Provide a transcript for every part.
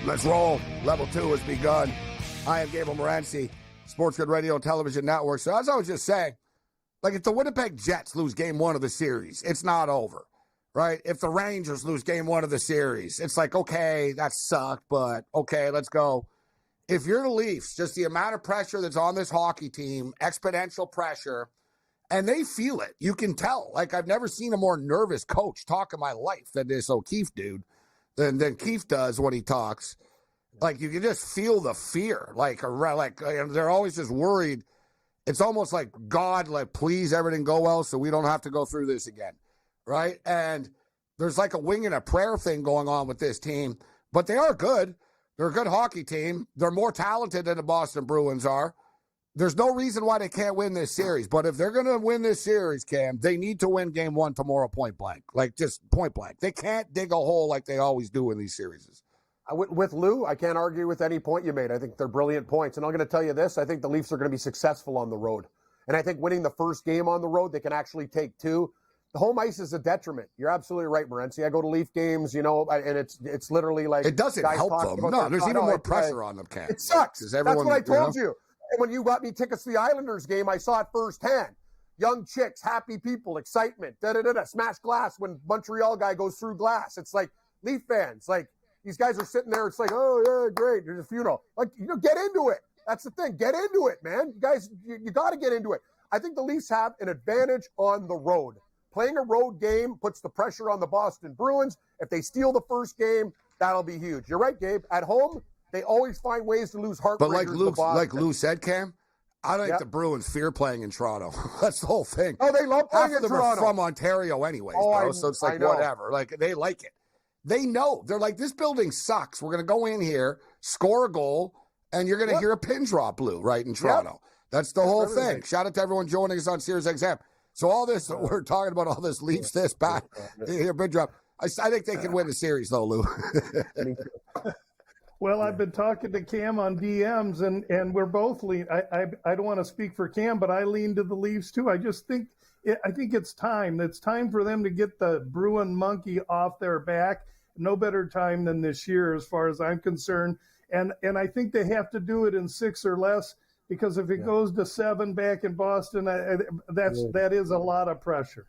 Let's roll. Level 2 has begun. I am Gabriel Morency, SportsGrid Radio and Television Network. So as I was just saying, like if the Winnipeg Jets lose game 1 of the series, it's not over, right? If the Rangers lose game 1 of the series, it's like, okay, that sucked, but okay, let's go. If you're the Leafs, just the amount of pressure that's on this hockey team, exponential pressure, and they feel it. You can tell. Like, I've never seen a more nervous coach talk in my life than this O'Keefe dude, than Keefe does when he talks. Like, you can just feel the fear. Like they're always just worried. It's almost like, God, like, please everything go well so we don't have to go through this again, right? And there's like a wing and a prayer thing going on with this team. But they are good. They're a good hockey team. They're more talented than the Boston Bruins are. There's no reason why they can't win this series. But if they're going to win this series, Cam, they need to win game 1 tomorrow point blank. Like, just point blank. They can't dig a hole like they always do in these series. With Lou, I can't argue with any point you made. I think they're brilliant points. And I'm going to tell you this. I think the Leafs are going to be successful on the road. And I think winning the first game on the road, they can actually take 2. The home ice is a detriment. You're absolutely right, Morency. I go to Leaf games, and it's literally like... It doesn't help them. No, there's even more pressure on them, Cam. It sucks. That's what I told you. And when you got me tickets to the Islanders game, I saw it firsthand. Young chicks, happy people, excitement, da-da-da-da, smash glass when Montreal guy goes through glass. It's like Leaf fans, like, these guys are sitting there. It's like, oh, yeah, great. There's a funeral. Like, get into it. That's the thing. Get into it, man. You guys, you got to get into it. I think the Leafs have an advantage on the road. Playing a road game puts the pressure on the Boston Bruins. If they steal the first game, that'll be huge. You're right, Gabe. At home, they always find ways to lose heartbreakers. But like Lou said, Cam, I think the Bruins fear playing in Toronto. That's the whole thing. Oh, they love playing in Toronto. Half of them are from Ontario anyways, bro. So it's like whatever. Like, they like it. They know. They're like, this building sucks. We're going to go in here, score a goal, and you're going to hear a pin drop, Lou, right, in Toronto. That's the whole thing. Shout out to everyone joining us on Series XM. So all this, we're talking about all this Leafs, this, back, here, bid drop. I think they can win the series, though, Lou. Well, I've been talking to Cam on DMs, and we're both lean. I don't want to speak for Cam, but I lean to the Leafs, too. I just think it's time. It's time for them to get the Bruin monkey off their back. No better time than this year, as far as I'm concerned. And I think they have to do it in 6 or less. Because if it goes to 7 back in Boston, that is a lot of pressure.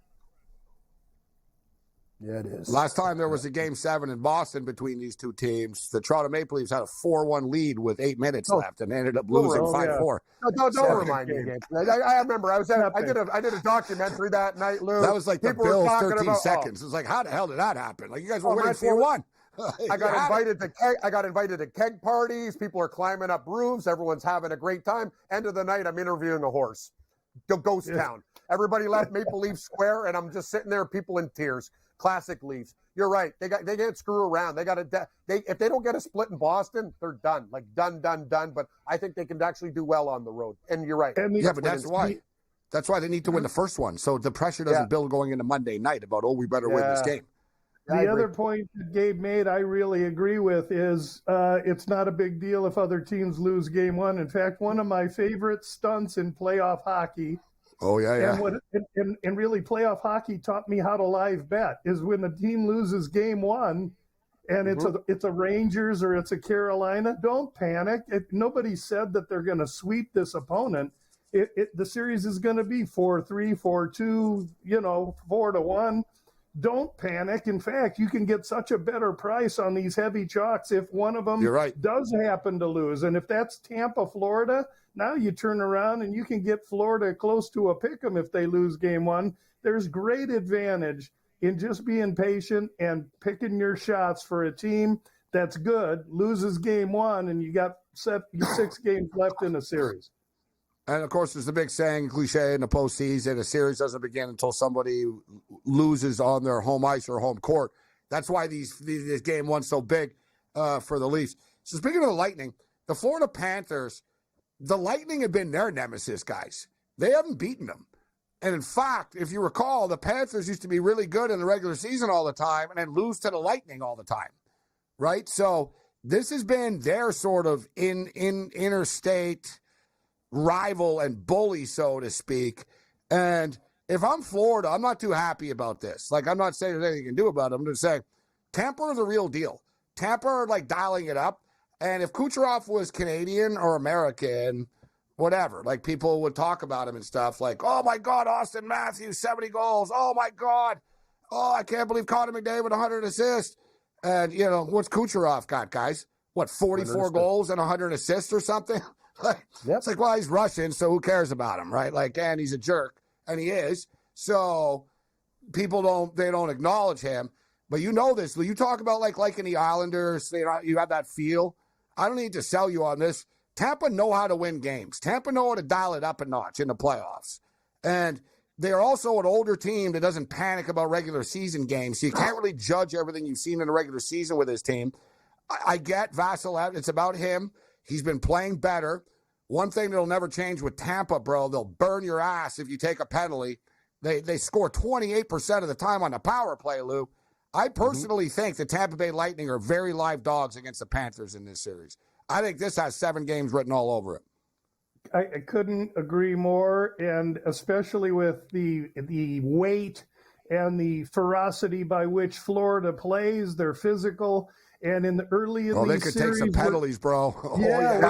Yeah, it is. Last time there was a Game 7 in Boston between these two teams, the Toronto Maple Leafs had a 4-1 lead with 8 minutes left and ended up losing 5-4. No, don't remind me again. I remember. I did a documentary that night, Lou. That was like the Bills 13 seconds. It was like, how the hell did that happen? Like, you guys were winning 4-1. I got invited to keg parties. People are climbing up roofs. Everyone's having a great time. End of the night, I'm interviewing a horse. Ghost town. Everybody left Maple Leaf Square, and I'm just sitting there, people in tears. Classic Leafs. You're right. They can't screw around. If they don't get a split in Boston, they're done. Like done. But I think they can actually do well on the road. And you're right. But that's why. That's why they need to win the first one. So the pressure doesn't build going into Monday night about, we better win this game. The other point that Gabe made, I really agree with, is it's not a big deal if other teams lose game 1. In fact, one of my favorite stunts in playoff hockey, and really playoff hockey taught me how to live bet, is when the team loses game 1 and it's a Rangers or it's a Carolina, don't panic. Nobody said that they're going to sweep this opponent. The series is going to be 4-3, 4-2, 4-1. Don't panic. In fact, you can get such a better price on these heavy chalks if one of them does happen to lose. And if that's Tampa, Florida, now you turn around and you can get Florida close to a pick-em if they lose game 1. There's great advantage in just being patient and picking your shots for a team that's good, loses game 1, and you got 6 games left in a series. And, of course, there's the big saying, cliche in the postseason, a series doesn't begin until somebody loses on their home ice or home court. That's why this game 1's so big for the Leafs. So speaking of the Lightning, the Florida Panthers, the Lightning have been their nemesis, guys. They haven't beaten them. And, in fact, if you recall, the Panthers used to be really good in the regular season all the time and then lose to the Lightning all the time, right? So this has been their sort of interstate rival and bully, so to speak. And if I'm Florida, I'm not too happy about this. Like, I'm not saying there's anything you can do about it. I'm just saying Tampa are the real deal. Tampa are, like, dialing it up. And if Kucherov was Canadian or American, whatever, like people would talk about him and stuff like, oh my God, Austin Matthews, 70 goals. Oh my God. Oh, I can't believe Connor McDavid, 100 assists. And, what's Kucherov got, guys? What, 44 goals and 100 assists or something? It's like, well, he's Russian, so who cares about him, right? Like, and he's a jerk, and he is. So people don't acknowledge him. But you know this. When you talk about liking the Islanders, you have that feel. I don't need to sell you on this. Tampa know how to win games. Tampa know how to dial it up a notch in the playoffs. And they're also an older team that doesn't panic about regular season games. So you can't really judge everything you've seen in the regular season with his team. I get Vasilevskiy. It's about him. He's been playing better. One thing that'll never change with Tampa, bro, they'll burn your ass if you take a penalty. They score 28% of the time on the power play, Lou. I personally think the Tampa Bay Lightning are very live dogs against the Panthers in this series. I think this has 7 games written all over it. I couldn't agree more, and especially with the weight and the ferocity by which Florida plays. They're physical, and in the early in they these could series, take some penalties, bro. We're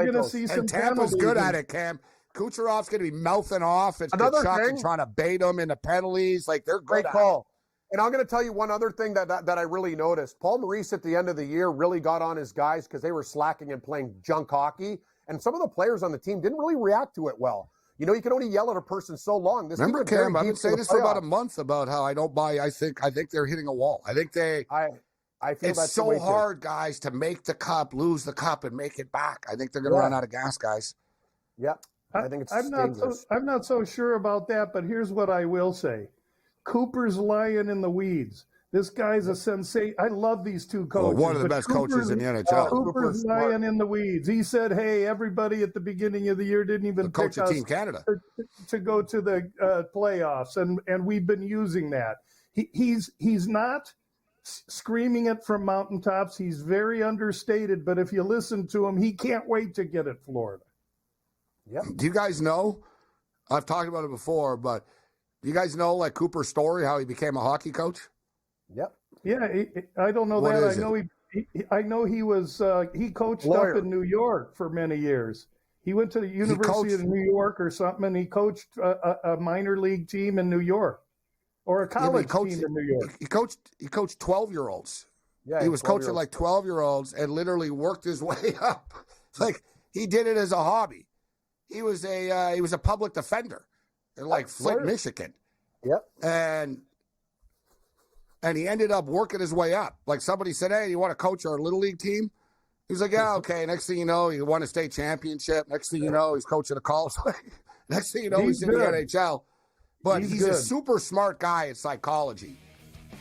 gonna see some. And Tampa's good at it, Cam. Kucherov's going to be mouthing off and trying to bait them into penalties. Like, they're good Great at call. it. And I'm going to tell you one other thing that I really noticed. Paul Maurice at the end of the year really got on his guys because they were slacking and playing junk hockey. And some of the players on the team didn't really react to it well. You can only yell at a person so long. Remember, Cam, I've been saying this for about a month about how I don't buy. I think they're hitting a wall. I think I feel it's so hard, guys, to make the cup, lose the cup, and make it back. I think they're going to run out of gas, guys. Yep. I think it's dangerous. I'm not so sure about that, but here's what I will say. Cooper's lying in the weeds. This guy's a sensation. I love these two coaches. One of the best coaches in the NHL. Cooper's lying in the weeds. He said, hey, everybody at the beginning of the year didn't even pick us Team Canada to go to the playoffs, and we've been using that. He's not screaming it from mountaintops. He's very understated, but if you listen to him, he can't wait to get at Florida. Yep. Do you guys know? I've talked about it before, but do you guys know Cooper's story, how he became a hockey coach? Yep. Yeah, I don't know that. I know he coached up in New York for many years. He went to the University of New York or something, and he coached a minor league team in New York or a college team in New York. He coached 12-year-olds. Yeah, he was coaching 12-year-olds and literally worked his way up. He did it as a hobby. He was a public defender in Flint, Michigan. Yep. And he ended up working his way up. Somebody said, hey, you want to coach our little league team? He was like, yeah, okay. Next thing you know, he won a state championship. Next thing you know, he's coaching a college league. Next thing you know, he's in the NHL. But he's a super smart guy at psychology,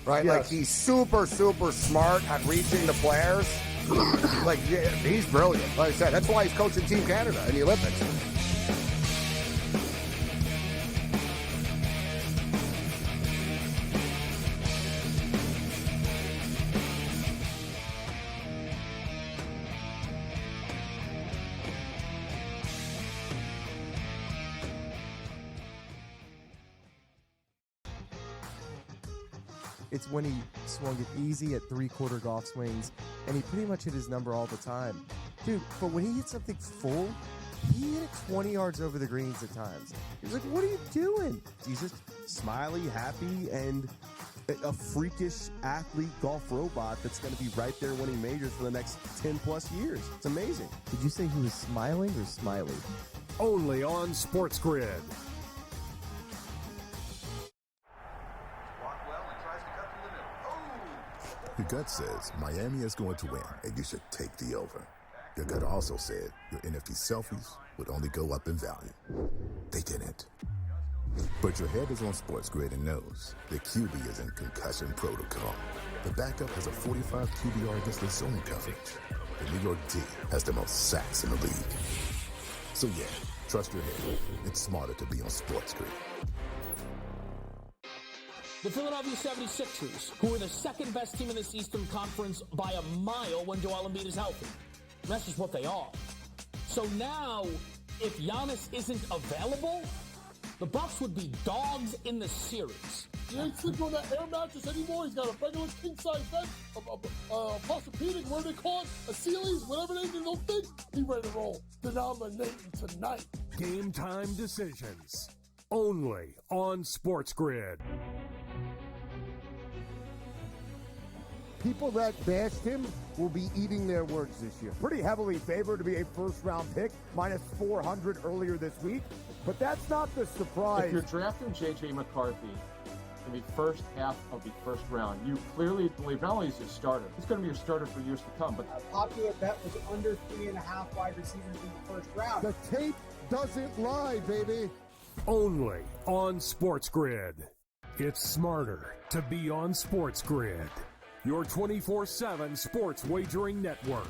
right? Yes. He's super, super smart at reaching the players. He's brilliant. Like I said, that's why he's coaching Team Canada in the Olympics. It's when he swung it easy at three-quarter golf swings, and he pretty much hit his number all the time. Dude, but when he hit something full, he hit it 20 yards over the greens at times. He was like, what are you doing? He's just smiley, happy, and a freakish athlete golf robot that's going to be right there winning majors for the next 10-plus years. It's amazing. Did you say he was smiling or smiley? Only on SportsGrid. Your gut says Miami is going to win, and you should take the over. Your gut also said your NFT selfies would only go up in value. They didn't. But your head is on SportsGrid and knows the QB is in concussion protocol. The backup has a 45 QBR against the zone coverage. The New York D has the most sacks in the league. So yeah, trust your head. It's smarter to be on SportsGrid. The Philadelphia 76ers, who are the second best team in this Eastern Conference by a mile when Joel Embiid is healthy. That's just what they are. So now, if Giannis isn't available, the Bucks would be dogs in the series. He ain't sleeping on that air mattress anymore. He's got a regular king-size bed, a posturepedic, what do they call it? A Sealy's, whatever they do, don't think. He ready to roll. Denominating tonight. Game time decisions. Only on SportsGrid. People that bashed him will be eating their words this year. Pretty heavily favored to be a first-round pick, minus 400 earlier this week. But that's not the surprise. If you're drafting J.J. McCarthy in the first half of the first round, you clearly believe not only is he a starter, he's going to be your starter for years to come. But a popular bet was under 3.5 wide receivers in the first round. The tape doesn't lie, baby. Only on SportsGrid. It's smarter to be on SportsGrid. Your 24/7 sports wagering network.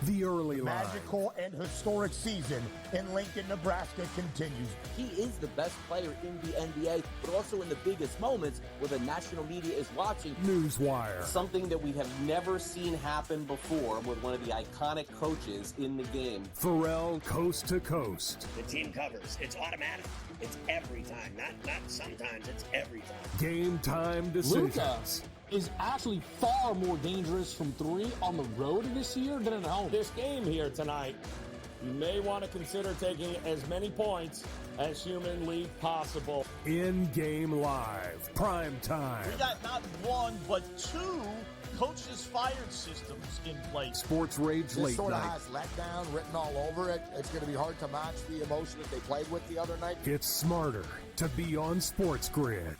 The early line. Magical and historic season in Lincoln, Nebraska continues. He is the best player in the NBA, but also in the biggest moments where the national media is watching. Newswire. Something that we have never seen happen before with one of the iconic coaches in the game. Pharrell, coast to coast. The team covers. It's automatic. It's every time. Not sometimes. It's every time. Game time decisions. Luka is actually far more dangerous from three on the road this year than at home. This game here tonight, you may want to consider taking as many points as humanly possible. In-game live, prime time. We got not one, but two coaches fired systems in place. SportsRage late This sort of night. has letdown written all over it. It's going to be hard to match the emotion that they played with the other night. It's smarter to be on SportsGrid.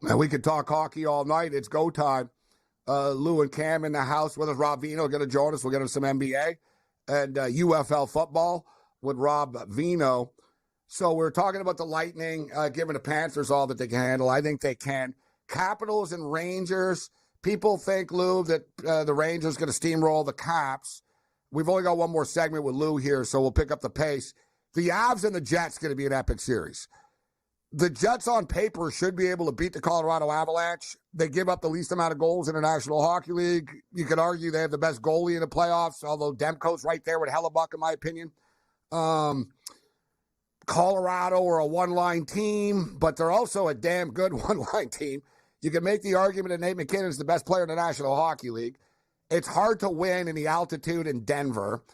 Man, we could talk hockey all night. It's go time. Lou and Cam in the house with us. Rob Vino going to join us. We'll get him some NBA and UFL football with Rob Vino. So we're talking about the Lightning giving the Panthers all that they can handle. I think they can. Capitals and Rangers. People think, Lou, that the Rangers going to steamroll the Caps. We've only got one more segment with Lou here, so we'll pick up the pace. The Avs and the Jets going to be an epic series. The Jets on paper should be able to beat the Colorado Avalanche. They give up the least amount of goals in the National Hockey League. You could argue they have the best goalie in the playoffs, although Demko's right there with Hellebuck, in my opinion. Colorado are a one-line team, but they're also a damn good one-line team. You can make the argument that Nate McKinnon is the best player in the National Hockey League. It's hard to win in the altitude in Denver.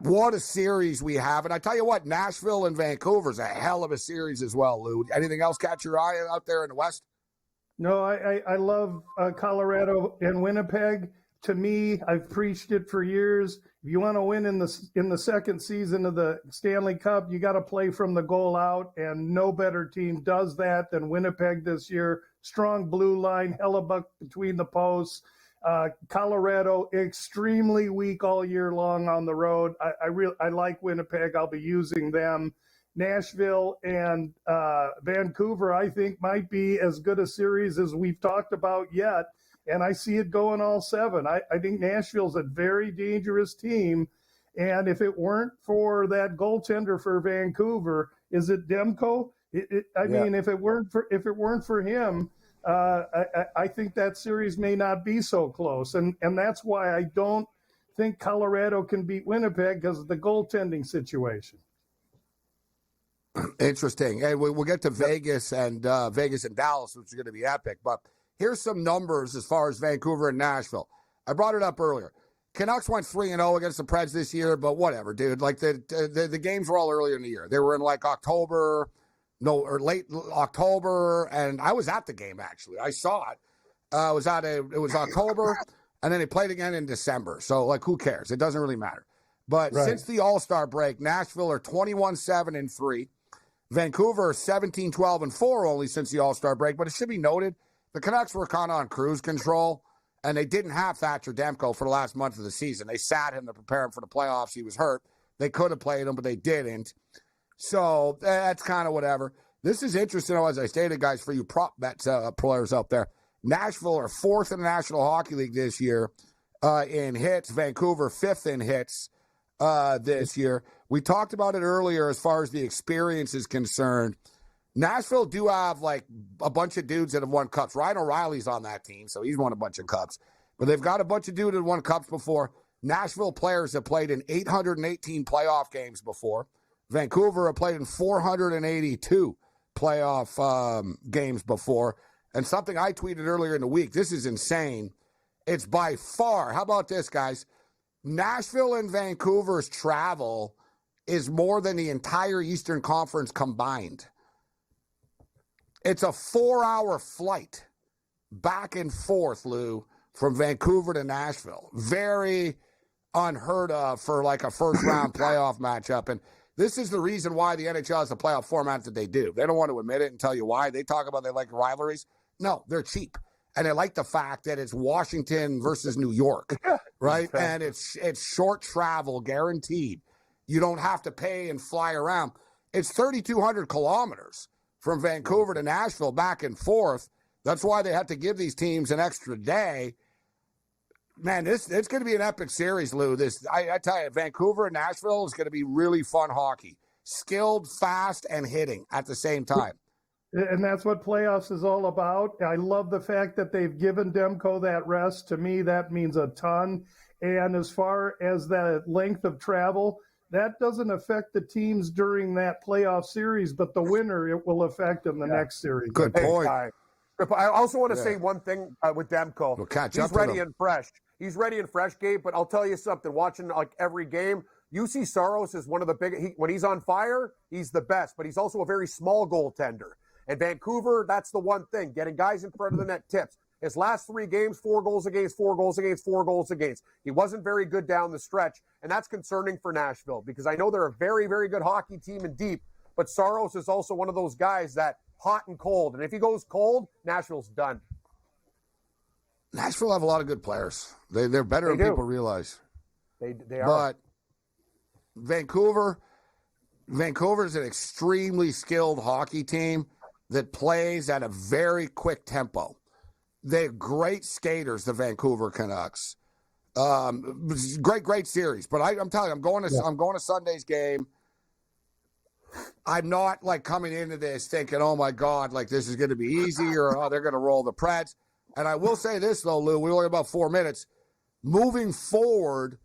What a series we have. And I tell you what, Nashville and Vancouver is a hell of a series as well, Lou. Anything else catch your eye out there in the West? No, I love Colorado and Winnipeg. To me, I've preached it for years. If you want to win in the second season of the Stanley Cup, you got to play from the goal out, and no better team does that than Winnipeg this year. Strong blue line, Hellebuck between the posts. Colorado extremely weak all year long on the road. I like Winnipeg. I'll be using them. Nashville and Vancouver, I think, might be as good a series as we've talked about yet. And I see it going all seven. I think Nashville's a very dangerous team. And if it weren't for that goaltender for Vancouver, is it Demko? I mean, if it weren't for him, I think that series may not be so close. And that's why I don't think Colorado can beat Winnipeg, because of the goaltending situation. Interesting. Hey, we'll get to Vegas and Dallas, which is going to be epic. But here's some numbers as far as Vancouver and Nashville. I brought it up earlier. Canucks went 3-0 against the Preds this year, but whatever, dude. Like the games were all earlier in the year. They were in like late October, and I was at the game actually. I saw it. It was October, and then they played again in December. So like, who cares? It doesn't really matter. But since the All-Star break, Nashville are 21-7-3. Vancouver are 17-12-4 only since the All-Star break. But it should be noted, the Canucks were kind of on cruise control, and they didn't have Thatcher Demko for the last month of the season. They sat him to prepare him for the playoffs. He was hurt. They could have played him, but they didn't. So that's kind of whatever. This is interesting, as I stated, guys, for you prop bet players out there. Nashville are 4th in the National Hockey League this year in hits. Vancouver 5th in hits. this year. We talked about it earlier as far as the experience is concerned. Nashville do have like a bunch of dudes that have won cups. Ryan O'Reilly's on that team, so he's won a bunch of cups. But they've got a bunch of dudes that won cups before. Nashville players have played in 818 playoff games before. Vancouver have played in 482 playoff games before. And something I tweeted earlier in the week, this is insane. It's by far, how about this, guys? Nashville and Vancouver's travel is more than the entire Eastern Conference combined. It's a 4-hour flight back and forth, Lou, from Vancouver to Nashville. Very unheard of for like a first-round playoff matchup. And this is the reason why the NHL has the playoff format that they do. They don't want to admit it and tell you why. They talk about they like rivalries. No, they're cheap. And they like the fact that it's Washington versus New York, right? And it's short travel, guaranteed. You don't have to pay and fly around. It's 3,200 kilometers from Vancouver to Nashville back and forth. That's why they have to give these teams an extra day. Man, it's going to be an epic series, Lou. I tell you, Vancouver and Nashville is going to be really fun hockey. Skilled, fast, and hitting at the same time. And that's what playoffs is all about. I love the fact that they've given Demko that rest. To me, that means a ton. And as far as the length of travel, that doesn't affect the teams during that playoff series, but the winner it will affect in the next series. Good point. I also want to say one thing with Demko. We'll catch He's up ready with him. and fresh. He's ready and fresh, Gabe, but I'll tell you something. Watching like every game, UC Saros is one of the big when he's on fire, he's the best, but he's also a very small goaltender. And Vancouver, that's the one thing, getting guys in front of the net tips. His last 3 games, 4 goals against, 4 goals against, 4 goals against. He wasn't very good down the stretch, and that's concerning for Nashville because I know they're a very, very good hockey team and deep, but Saros is also one of those guys that hot and cold. And if he goes cold, Nashville's done. Nashville have a lot of good players. They're better than people realize. They are. But Vancouver's an extremely skilled hockey team that plays at a very quick tempo. They're great skaters, the Vancouver Canucks. Great series. But I'm telling you, I'm going to Sunday's game. I'm not like coming into this thinking, oh my God, like this is going to be easy or oh, they're going to roll the Preds. And I will say this though, Lou, we only have about 4 minutes. Moving forward,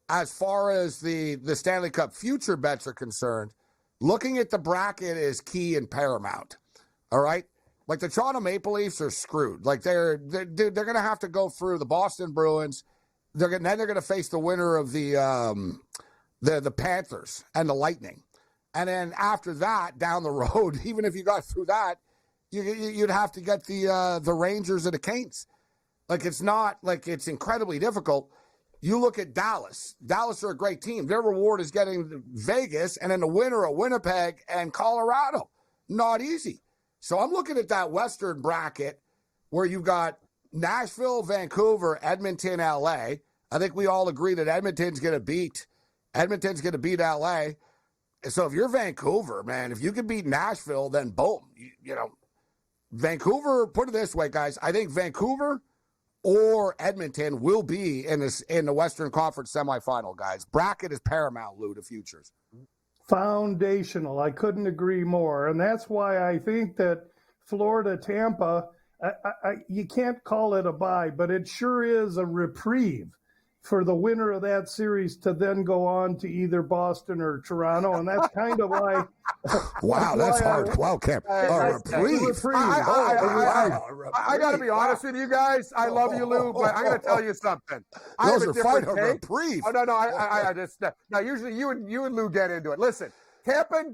as far as the Stanley Cup future bets are concerned, looking at the bracket is key and paramount. All right? Like the Toronto Maple Leafs are screwed. Like they're going to have to go through the Boston Bruins. Then they're going to face the winner of the Panthers and the Lightning. And then after that, down the road, even if you got through that, you'd have to get the Rangers and the Canes. Like it's not like it's incredibly difficult. You look at Dallas. Dallas are a great team. Their reward is getting Vegas and then the winner of Winnipeg and Colorado. Not easy. So I'm looking at that Western bracket where you've got Nashville, Vancouver, Edmonton, LA. I think we all agree that Edmonton's going to beat LA. So if you're Vancouver, man, if you can beat Nashville, then boom, you know, Vancouver, put it this way, guys. I think Vancouver or Edmonton will be in the Western Conference semifinal, guys. Bracket is paramount, Lou, to futures. Foundational. I couldn't agree more. And that's why I think that Florida, Tampa, you can't call it a bye, but it sure is a reprieve for the winner of that series to then go on to either Boston or Toronto. And that's kind of why. Wow, that's hard. Wow, Kemp. Reprieve. I got to be honest with you guys. I love you, Lou, but I'm going to tell you something. Those are fighting a reprieve. Oh, no. I just now usually you and Lou get into it. Listen. Tampa.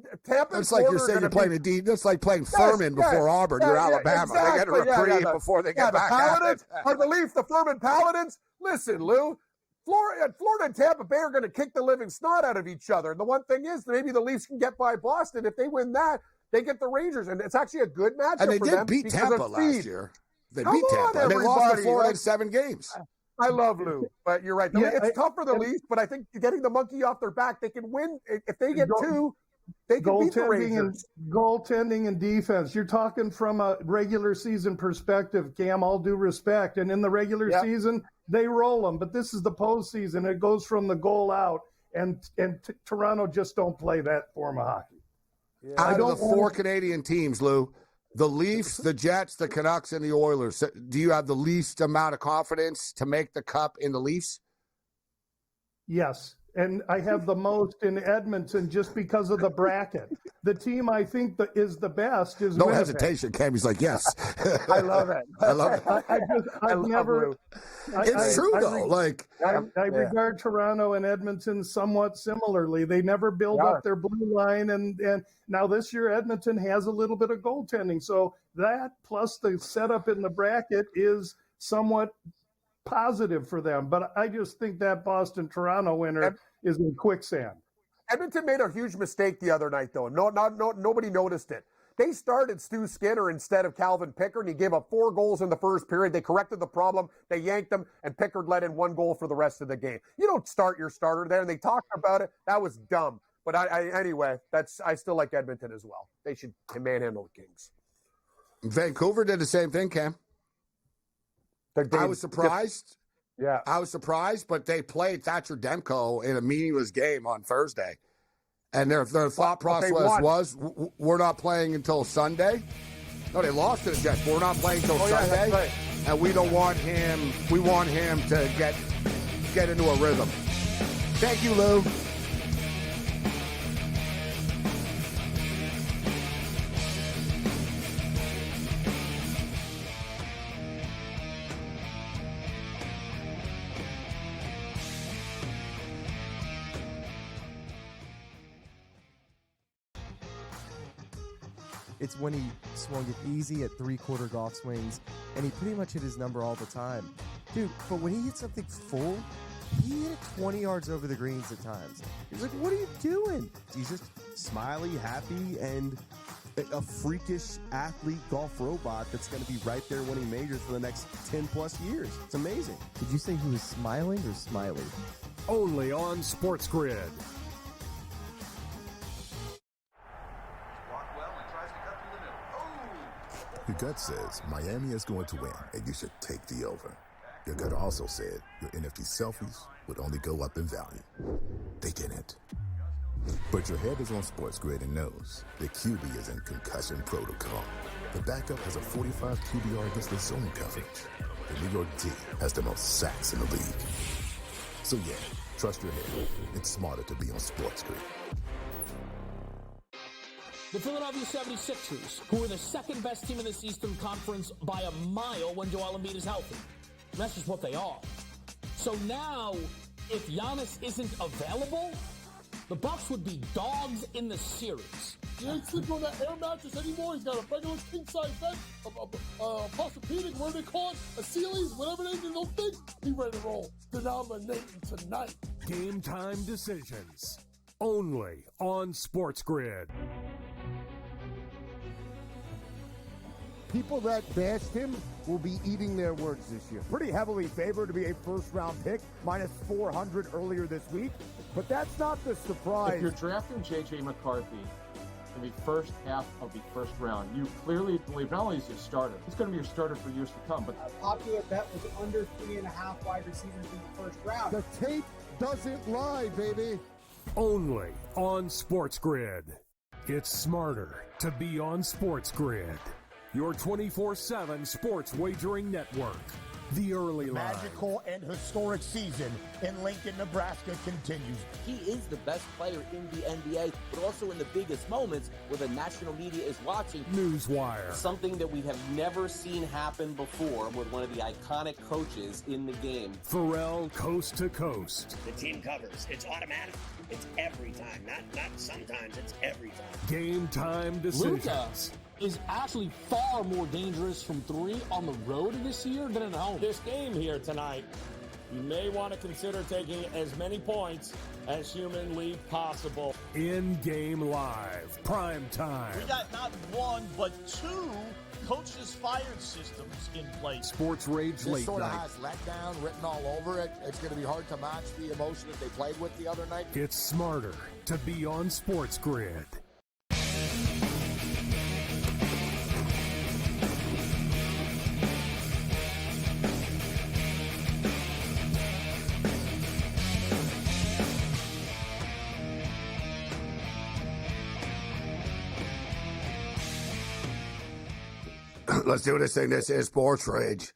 It's like you're saying you're playing a D. That's like playing Furman before Auburn. You're Alabama. Exactly. They get a reprieve before they get back at it. Or the Leafs, the Furman Paladins. Listen, Lou. Florida and Tampa Bay are going to kick the living snot out of each other. And the one thing is, maybe the Leafs can get by Boston. If they win that, they get the Rangers. And it's actually a good matchup and they for did them beat Tampa last year. They beat Tampa. And they lost to Florida in 7 games. I love Lou, but you're right. It's tough for the Leafs, but I think getting the monkey off their back, they can win. If they get 2, they can beat the Rangers. Goaltending and defense. You're talking from a regular season perspective, Cam, all due respect. And in the regular season, they roll them. But this is the postseason. It goes from the goal out. and Toronto just don't play that form of hockey. Yeah. Out of the four Canadian teams, Lou, the Leafs, the Jets, the Canucks, and the Oilers, do you have the least amount of confidence to make the cup in the Leafs? Yes, and I have the most in Edmonton just because of the bracket. The team I think that is the best is No Winnipeg. hesitation. Cammy's like, yes. I love it. I love it. It's true, though. I regard Toronto and Edmonton somewhat similarly. They never build up their blue line, and now this year Edmonton has a little bit of goaltending. So that plus the setup in the bracket is somewhat positive for them. But I just think that Boston-Toronto winner is in quicksand. Edmonton made a huge mistake the other night, though. Nobody noticed it. They started Stu Skinner instead of Calvin Pickard, and he gave up 4 goals in the first period. They corrected the problem. They yanked him, and Pickard let in 1 goal for the rest of the game. You don't start your starter there, and they talked about it. That was dumb. But anyway, I still like Edmonton as well. They should manhandle the Kings. Vancouver did the same thing, Cam. I was surprised. Yeah. I was surprised, but they played Thatcher Demko in a meaningless game on Thursday. And their thought process was, we're not playing until Sunday. No, they lost to the Jets, but we're not playing until Sunday. Right. And we don't want him. We want him to get into a rhythm. Thank you, Lou. It's when he swung it easy at 3/4 golf swings, and he pretty much hit his number all the time. Dude, but when he hit something full, he hit it 20 yards over the greens at times. He's like, what are you doing? He's just smiley, happy, and a freakish athlete golf robot that's going to be right there winning majors for the next 10-plus years. It's amazing. Did you say he was smiling or smiley? Only on SportsGrid. Your gut says Miami is going to win, and you should take the over. Your gut also said your NFT selfies would only go up in value. They didn't. But your head is on SportsGrid and knows the QB is in concussion protocol. The backup has a 45 QBR against the zone coverage. The New York D has the most sacks in the league. So yeah, trust your head. It's smarter to be on SportsGrid. The Philadelphia 76ers, who are the second best team in this Eastern Conference by a mile when Joel Embiid is healthy. And that's just what they are. So now, if Giannis isn't available, the Bucks would be dogs in the series. He ain't sleeping on that air mattress anymore. He's got a regular king-size bed, a Posturepedic, whatever they call it, a Sealy's, whatever they do, those things. He ready to roll. Denominating tonight. Game time decisions. Only on SportsGrid. People that bashed him will be eating their words this year. Pretty heavily favored to be a first-round pick, minus 400 earlier this week. But that's not the surprise. If you're drafting J.J. McCarthy in the first half of the first round, you clearly believe not only is he a starter, he's going to be your starter for years to come. But a popular bet was under 3.5 wide receivers in the first round. The tape doesn't lie, baby. Only on SportsGrid. It's smarter to be on SportsGrid. Your 24/7 sports wagering network. The early line. Magical and historic season in Lincoln, Nebraska continues. He is the best player in the NBA, but also in the biggest moments where the national media is watching. Newswire. Something that we have never seen happen before with one of the iconic coaches in the game. Pharrell, coast to coast. The team covers. It's automatic. It's every time. Not sometimes. It's every time. Game time decisions. Luka is actually far more dangerous from 3 on the road this year than at home. This game here tonight, you may want to consider taking as many points as humanly possible. In-game live, prime time. We got not 1, but 2 coaches fired systems in place. SportsRage late This sort of night. has letdown written all over it. It's going to be hard to match the emotion that they played with the other night. It's smarter to be on SportsGrid. Let's do this thing. This is Sports Rage.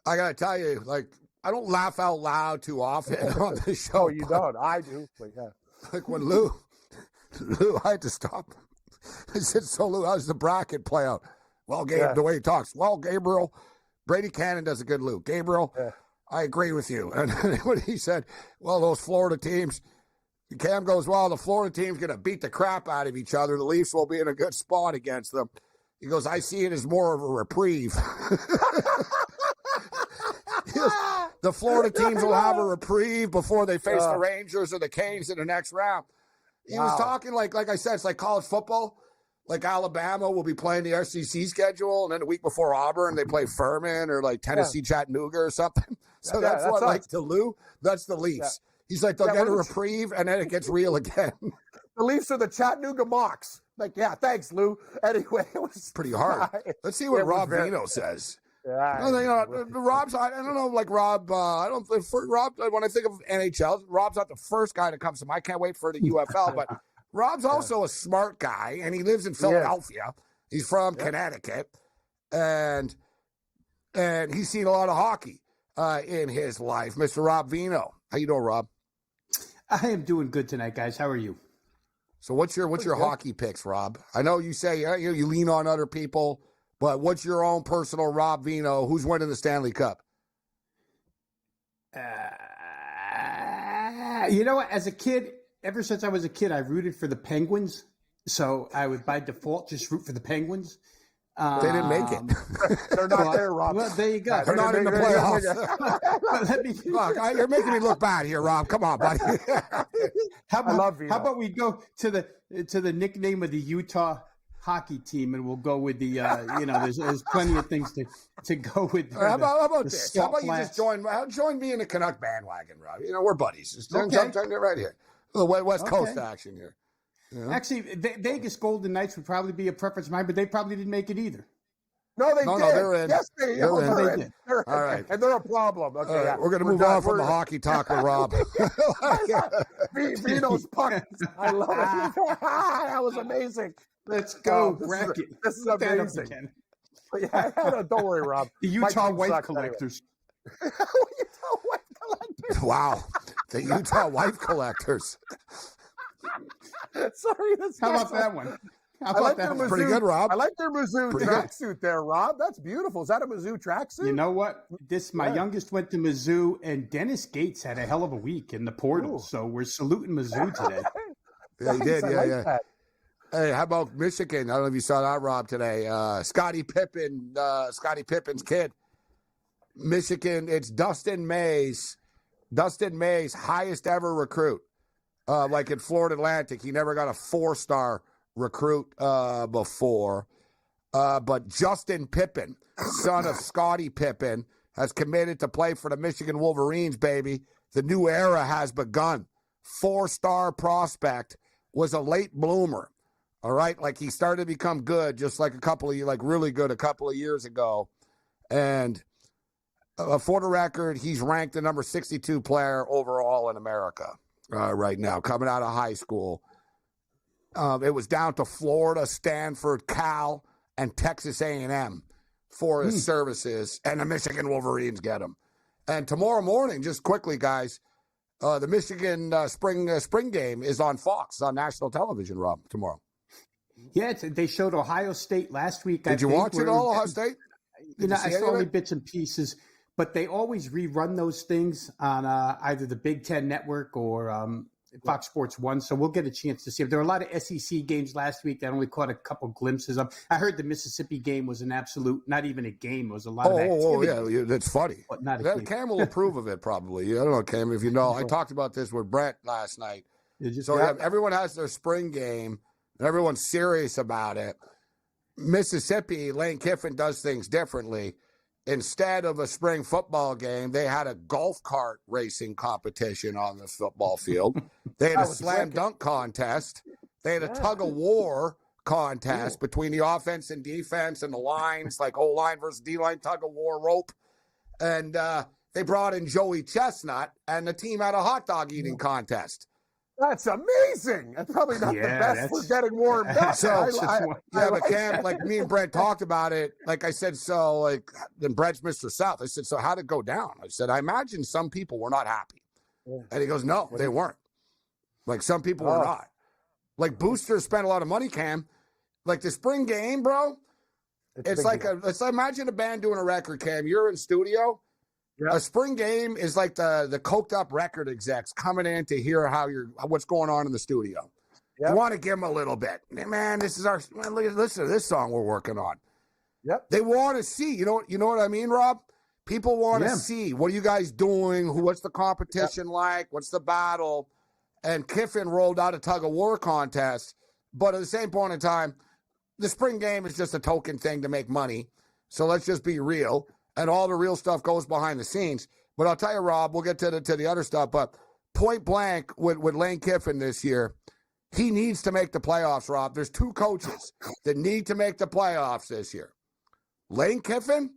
I got to tell you, like, I don't laugh out loud too often on the show. Oh, you don't? I do. But yeah. Like when Lou, I had to stop. I said, so Lou, how's the bracket play out? Well, Gabe, the way he talks. Well, Gabriel, Brady Cannon does a good Lou. Gabriel, I agree with you. And when he said, well, those Florida teams, Cam goes, well, the Florida team's going to beat the crap out of each other. The Leafs will be in a good spot against them. He goes, I see it as more of a reprieve. The Florida teams will have a reprieve before they face the Rangers or the Canes in the next round. He was talking like I said, it's like college football. Like Alabama will be playing the SEC schedule, and then the week before Auburn, they play Furman or like Tennessee Chattanooga or something. So that's what, like, to Lou, that's the Leafs. He's like, they'll get a reprieve, and then it gets real again. The Leafs are the Chattanooga Mocs. Like, thanks, Lou. Anyway, it was pretty hard. Let's see what Rob Vino says. Rob's, I don't know, like Rob, Rob, when I think of NHL, Rob's not the first guy that comes to mind. I can't wait for the UFL, but Rob's also a smart guy, and he lives in Philadelphia. He's from Connecticut, and he's seen a lot of hockey in his life. Mr. Rob Vino. How you doing, Rob? I am doing good tonight, guys. How are you? So what's your hockey picks, Rob? I know you say you lean on other people, but what's your own personal Rob Vino? Who's winning the Stanley Cup? You know what? As a kid, ever since I was a kid, I rooted for the Penguins. So I would, by default, just root for the Penguins. They didn't make it. They're not there, Rob. Well, there you go. They're not in the playoffs. Look, you're making me look bad here, Rob. Come on, buddy. How about we go to the nickname of the Utah hockey team, and we'll go with the there's plenty of things to go with. How about this? How about you just join me in the Canuck bandwagon, Rob? You know, we're buddies. Just jump right here. A little West Coast action here. Yeah. Actually, Vegas Golden Knights would probably be a preference of mine, but they probably didn't make it either. No, they did. No, they're in. Yes, they did. All right. And they're a problem. Okay, right. We're going to move on from the hockey talk with Rob. Vino's puck. I love it. That was amazing. Let's go, bracket. This is amazing. Don't worry, Rob. The Utah Wife Collectors. Utah Wife Collectors. Wow. The Utah Wife Collectors. Sorry, how about that one? How about that one? Pretty good, Rob. I like their Mizzou tracksuit there, Rob. That's beautiful. Is that a Mizzou tracksuit? You know what? My youngest went to Mizzou, and Dennis Gates had a hell of a week in the portal. Ooh. So we're saluting Mizzou today. Yeah, he did. Yeah. Hey, how about Michigan? I don't know if you saw that, Rob, today. Scottie Pippen's kid. Michigan, it's Dustin May's highest ever recruit. Like in Florida Atlantic, he never got a 4-star recruit before. But Justin Pippen, son of Scottie Pippen, has committed to play for the Michigan Wolverines, baby. The new era has begun. 4-star prospect, was a late bloomer. All right, like he started to become good, just like really good a couple of years ago. And for the record, he's ranked the number 62 player overall in America right now, coming out of high school. It was down to Florida, Stanford, Cal, and Texas A&M for his services, and the Michigan Wolverines get him. And tomorrow morning, just quickly, guys, the Michigan spring game is on Fox. It's on national television, Rob, tomorrow. Yeah, they showed Ohio State last week. Did you watch it all, Ohio State? I saw only bits and pieces, but they always rerun those things on either the Big Ten Network or Fox Sports 1, so we'll get a chance to see it. There were a lot of SEC games last week that I only caught a couple glimpses of. I heard the Mississippi game was an absolute, not even a game, it was a lot of activity. Oh, yeah, that's funny. Cam will approve of it, probably. I don't know, Cam, if you know. I talked about this with Brent last night. Everyone has their spring game, and everyone's serious about it. Mississippi, Lane Kiffin does things differently. Instead of a spring football game, they had a golf cart racing competition on the football field. They had a slam dunk contest. They had a tug of war contest between the offense and defense and the lines, like O-line versus D-line tug of war rope. And they brought in Joey Chestnut, and the team had a hot dog eating contest. That's amazing. That's probably not the best for getting warmed up. But Cam, like me and Brent talked about it. Like I said, then Brent's Mr. South. I said, so how'd it go down? I said, I imagine some people were not happy. Yeah. And he goes, no, they weren't. Like some people were not. Like boosters spent a lot of money, Cam. Like the spring game, bro. It's like imagine a band doing a record, Cam. You're in studio. Yeah. A spring game is like the coked up record execs coming in to hear what's going on in the studio. Yep. You want to give them a little bit, man. Listen to this song we're working on. Yep. They want to see. You know what I mean, Rob? People want to see what are you guys doing? What's the competition like? What's the battle? And Kiffin rolled out a tug of war contest, but at the same point in time, the spring game is just a token thing to make money. So let's just be real. And all the real stuff goes behind the scenes. But I'll tell you, Rob, we'll get to the other stuff. But point blank with Lane Kiffin this year, he needs to make the playoffs, Rob. There's two coaches that need to make the playoffs this year. Lane Kiffin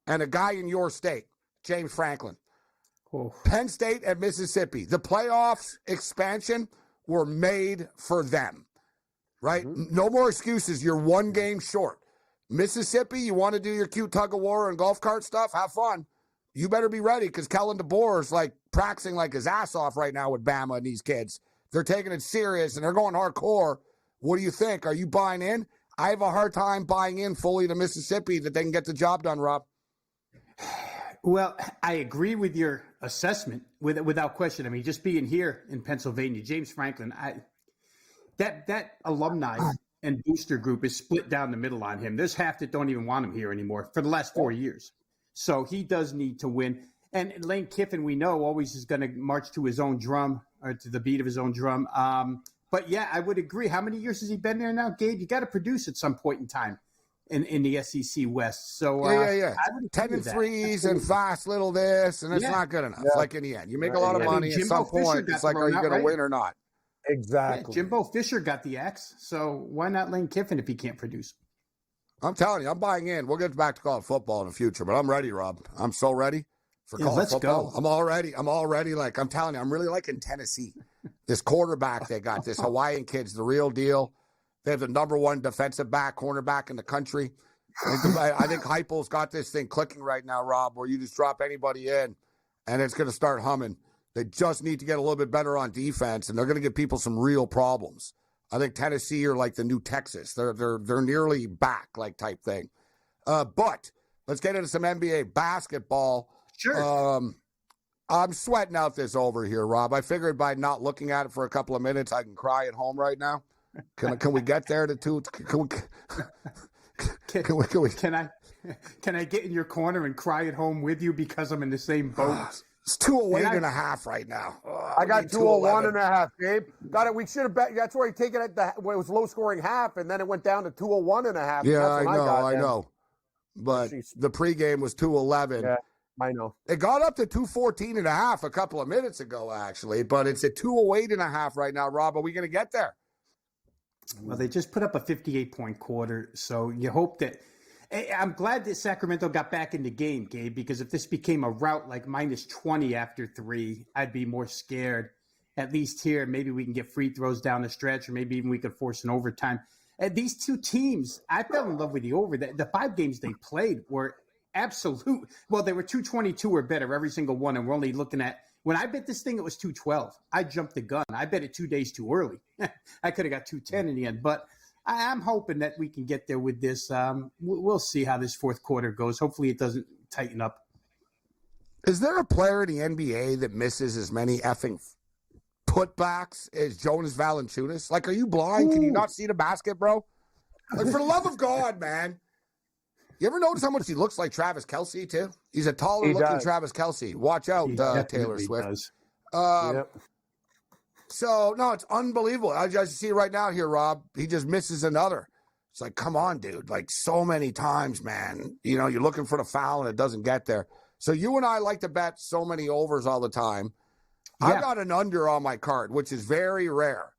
and a guy in your state, James Franklin. Oh. Penn State and Mississippi. The playoffs expansion were made for them, right? Mm-hmm. No more excuses. You're one game short. Mississippi, you want to do your cute tug of war and golf cart stuff? Have fun. You better be ready because Kellen DeBoer is like practicing like his ass off right now with Bama and these kids. They're taking it serious and they're going hardcore. What do you think? Are you buying in? I have a hard time buying in fully to Mississippi that they can get the job done, Rob. Well, I agree with your assessment without question. I mean, just being here in Pennsylvania, James Franklin, that alumni and booster group is split down the middle on him. There's half that don't even want him here anymore for the last 4 years. So he does need to win. And Lane Kiffin, we know, always is going to march to his own drum or to the beat of his own drum. But, yeah, I would agree. How many years has he been there now, Gabe? You got to produce at some point in time in the SEC West. So, yeah. 10 and threes and fast little this, and it's not good enough. Like in the end, you make a lot of money at some point. It's like, are you going to win or not? Exactly. Yeah, Jimbo Fisher got the axe, so why not Lane Kiffin if he can't produce? I'm telling you, I'm buying in. We'll get back to college football in the future, but I'm ready, Rob. I'm so ready for college football. Go. I'm all ready. Like, I'm telling you, I'm really liking Tennessee. This quarterback they got, this Hawaiian kid's the real deal. They have the number one defensive cornerback in the country. I think Heupel's got this thing clicking right now, Rob, where you just drop anybody in, and it's going to start humming. They just need to get a little bit better on defense, and they're going to give people some real problems. I think Tennessee are like the new Texas. They're nearly back, like type thing. But let's get into some NBA basketball. Sure. I'm sweating out this over here, Rob. I figured by not looking at it for a couple of minutes, I can cry at home right now. Can we get there to two? Can I get in your corner and cry at home with you because I'm in the same boat? It's 208 and a half right now. I got 201 and a half, Gabe. Got it. We should have bet. That's where he taken it when it was low scoring half, and then it went down to 201 and a half. Yeah, I know. But the pregame was 211. Yeah, I know. It got up to 214 and a half a couple of minutes ago, actually, but it's at 208 and a half right now, Rob. Are we going to get there? Well, they just put up a 58-point quarter, so you hope that I'm glad that Sacramento got back in the game, Gabe, because if this became a rout like minus 20 after 3, I'd be more scared. At least here, maybe we can get free throws down the stretch, or maybe even we could force an overtime. These two teams, I fell in love with the over. The 5 games they played were absolute. Well, they were 222 or better, every single one, and we're only looking at, when I bet this thing, it was 212. I jumped the gun. I bet it 2 days too early. I could have got 210 in the end, but I'm hoping that we can get there with this. We'll see how this fourth quarter goes. Hopefully it doesn't tighten up. Is there a player in the NBA that misses as many effing putbacks as Jonas Valanciunas? Like, are you blind? Ooh. Can you not see the basket, bro? Like, for the love of God, man. You ever notice how much he looks like Travis Kelce, too? He's a taller-looking Travis Kelce. Watch out, Taylor Swift. So, no, it's unbelievable. I just see right now here, Rob, he just misses another. It's like, come on, dude. Like, so many times, man. You know, you're looking for the foul, and it doesn't get there. So you and I like to bet so many overs all the time. Yeah. I've got an under on my card, which is very rare.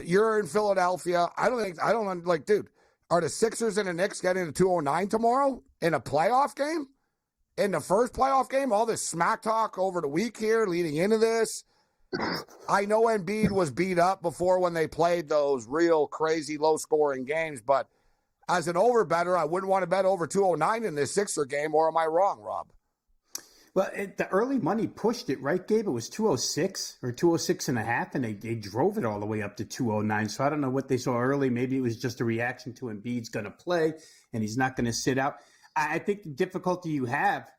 You're in Philadelphia. I don't like, dude, are the Sixers and the Knicks getting to 209 tomorrow in a playoff game? In the first playoff game, all this smack talk over the week here leading into this. I know Embiid was beat up before when they played those real crazy low-scoring games, but as an over better, I wouldn't want to bet over 209 in this Sixer game, or am I wrong, Rob? Well, the early money pushed it, right, Gabe? It was 206 or 206 and a half, and they drove it all the way up to 209. So I don't know what they saw early. Maybe it was just a reaction to Embiid's going to play, and he's not going to sit out. I think the difficulty you have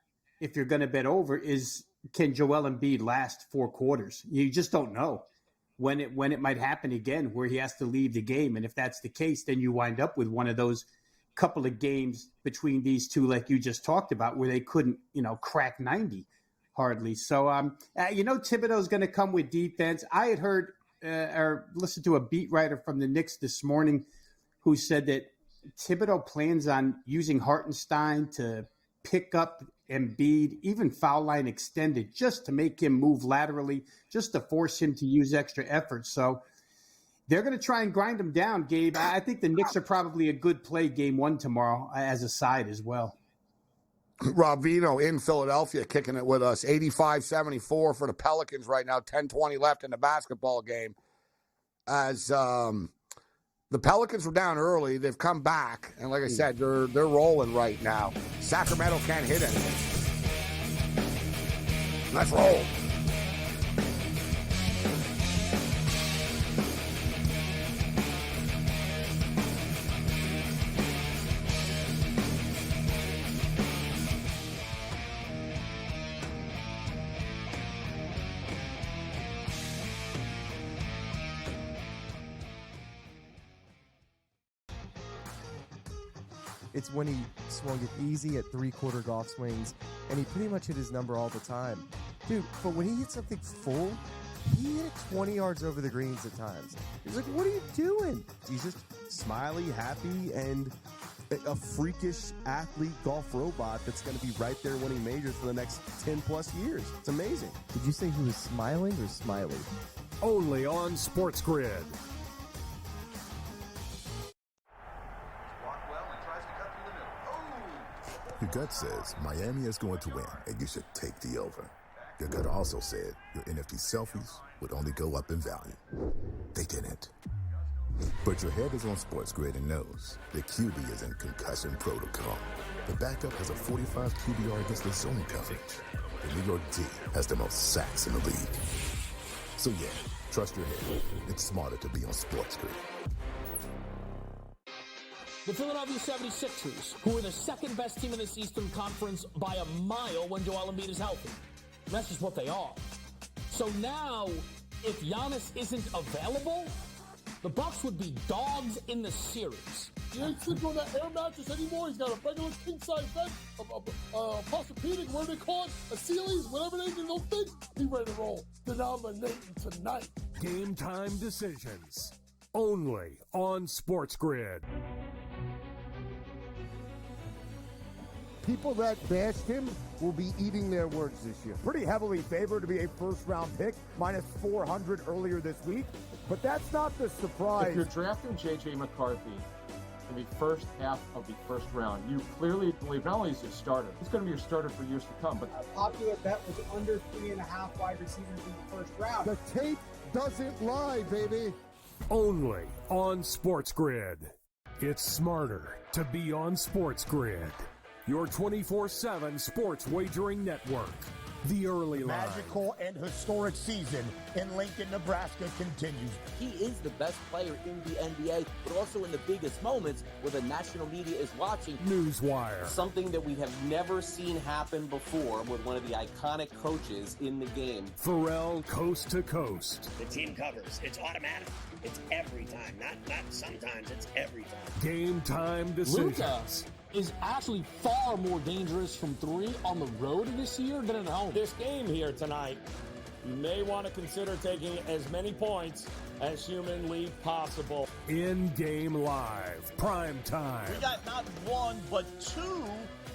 if you're going to bet over is, can Joel Embiid last 4 quarters? You just don't know when it might happen again where he has to leave the game. And if that's the case, then you wind up with one of those couple of games between these two, like you just talked about, where they couldn't, crack 90 hardly. So, Thibodeau's going to come with defense. I had heard or listened to a beat writer from the Knicks this morning who said that Thibodeau plans on using Hartenstein to pick up Embiid, even foul line extended, just to make him move laterally, just to force him to use extra effort. So they're going to try and grind him down, Gabe. I think the Knicks are probably a good play game 1 tomorrow as a side as well. Rob Vino in Philadelphia kicking it with us. 85-74 for the Pelicans right now. 10-20 left in the basketball game. As the Pelicans were down early, they've come back, and like I said, they're rolling right now. Sacramento can't hit anything. Let's roll. It's when he swung it easy at 3-quarter golf swings, and he pretty much hit his number all the time. Dude, but when he hit something full, he hit it 20 yards over the greens at times. He's like, what are you doing? He's just smiley, happy, and a freakish athlete golf robot that's going to be right there winning majors for the next 10-plus years. It's amazing. Did you say he was smiling or smiley? Only on SportsGrid. Your gut says Miami is going to win, and you should take the over. Your gut also said your NFT selfies would only go up in value. They didn't. But your head is on SportsGrid and knows the QB is in concussion protocol. The backup has a 45 QBR against the zone coverage. The New York D has the most sacks in the league. So yeah, trust your head. It's smarter to be on SportsGrid. The Philadelphia 76ers, who are the second best team in this Eastern Conference by a mile when Joel Embiid is healthy. And that's just what they are. So now, if Giannis isn't available, the Bucks would be dogs in the series. He ain't sleeping on that air mattress anymore. He's got a regular king-size bed, a Posturepedic, what do they call it? A Sealy's, whatever they do, those things. He's ready to roll. Denominating tonight. Game time decisions. Only on SportsGrid. People that bashed him will be eating their words this year. Pretty heavily favored to be a first-round pick, minus 400 earlier this week. But that's not the surprise. If you're drafting J.J. McCarthy in the first half of the first round, you clearly believe not only is he a starter, he's going to be your starter for years to come. But a popular bet was under 3.5 wide receivers in the first round. The tape doesn't lie, baby. Only on SportsGrid. It's smarter to be on SportsGrid. Your 24/7 sports wagering network. The early line. Magical and historic season in Lincoln, Nebraska continues. He is the best player in the NBA, but also in the biggest moments where the national media is watching. Newswire. Something that we have never seen happen before with one of the iconic coaches in the game. Pharrell, coast to coast. The team covers. It's automatic. It's every time. Not sometimes. It's every time. Game time decisions. Luka is actually far more dangerous from 3 on the road this year than at home. This game here tonight, you may want to consider taking as many points as humanly possible. In-game live, prime time. We got not one, but 2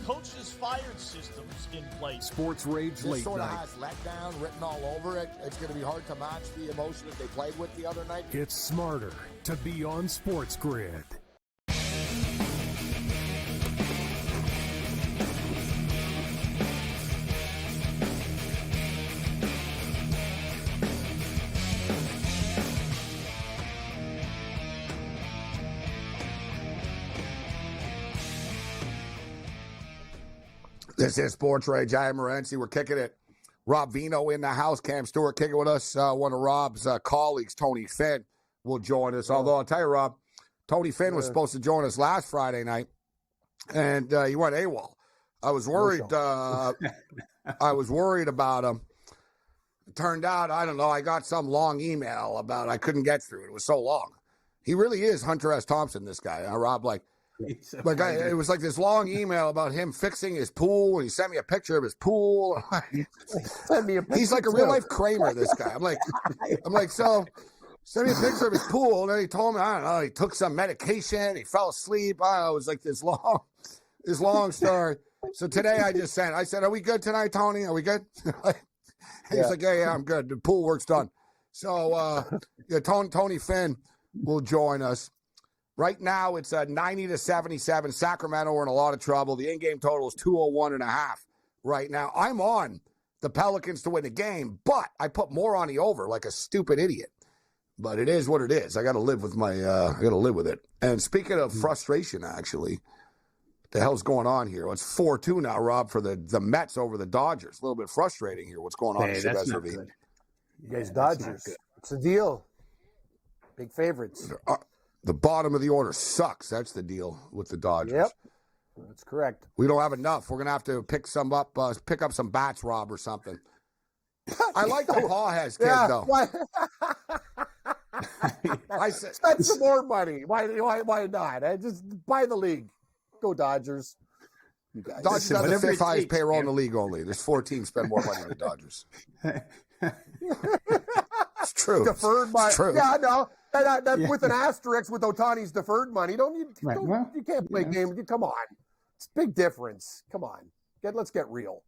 coaches fired systems in place. SportsRage This late sort of night. has letdown written all over it. It's going to be hard to match the emotion that they played with the other night. It's smarter to be on SportsGrid. This is Sports Rage. I am Morency. We're kicking it. Rob Vino in the house. Cam Stewart kicking with us. One of Rob's colleagues, Tony Finn, will join us. Although I'll tell you, Rob, Tony Finn was supposed to join us last Friday night, and he went AWOL. I was worried. I was worried about him. It turned out, I don't know, I got some long email about I couldn't get through it. It was so long. He really is Hunter S. Thompson, this guy. Rob, it was like this long email about him fixing his pool, and he sent me a picture of his pool. Send me a picture. He's like a real life Kramer, this guy. I'm like, so send me a picture of his pool. And then he told me, I don't know, he took some medication, he fell asleep. I don't know, it was like this long story. So today I said, are we good tonight, Tony? Are we good? He's like, yeah, I'm good. The pool work's done. So Tony Finn will join us. Right now, it's 90-77. Sacramento, we're in a lot of trouble. The in-game total is 201.5 right now. I'm on the Pelicans to win the game, but I put more on the over like a stupid idiot. But it is what it is. I got to live with it. And speaking of frustration, actually, what the hell's going on here? Well, it's 4-2 now, Rob, for the Mets over the Dodgers. A little bit frustrating here. What's going on? Hey, that's not good. You guys, Dodgers. It's a deal. Big favorites. The bottom of the order sucks. That's the deal with the Dodgers. Yep, that's correct. We don't have enough. We're going to have to pick up some bats, Rob, or something. I like the Paw-Has kid, though. I said, spend some more money. Why not? Just buy the league. Go Dodgers. You guys. Dodgers have the fifth highest payroll in the league only. There's 4 teams spend more money than the Dodgers. It's true. Deferred money. It's true. Yeah, no. With an asterisk with Ohtani's deferred money. You can't play games. Come on. It's a big difference. Come on. Let's get real.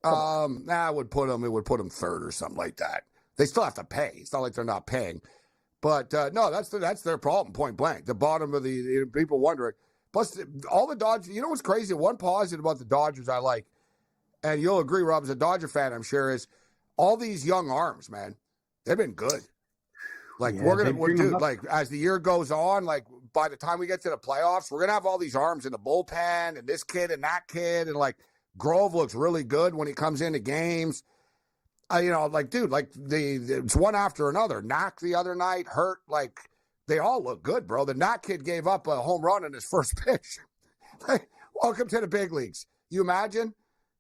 It would put them third or something like that. They still have to pay. It's not like they're not paying. But no, that's their problem, point blank. The bottom of the people wondering. Plus, all the Dodgers, you know what's crazy? One positive about the Dodgers I like, and you'll agree, Rob, as a Dodger fan, I'm sure, is all these young arms, man. They've been good. As the year goes on, by the time we get to the playoffs, we're gonna have all these arms in the bullpen, and this kid and that kid, and Grove looks really good when he comes into games. It's one after another. Knock the other night, hurt. They all look good, bro. The Knock kid gave up a home run in his first pitch. Welcome to the big leagues. You imagine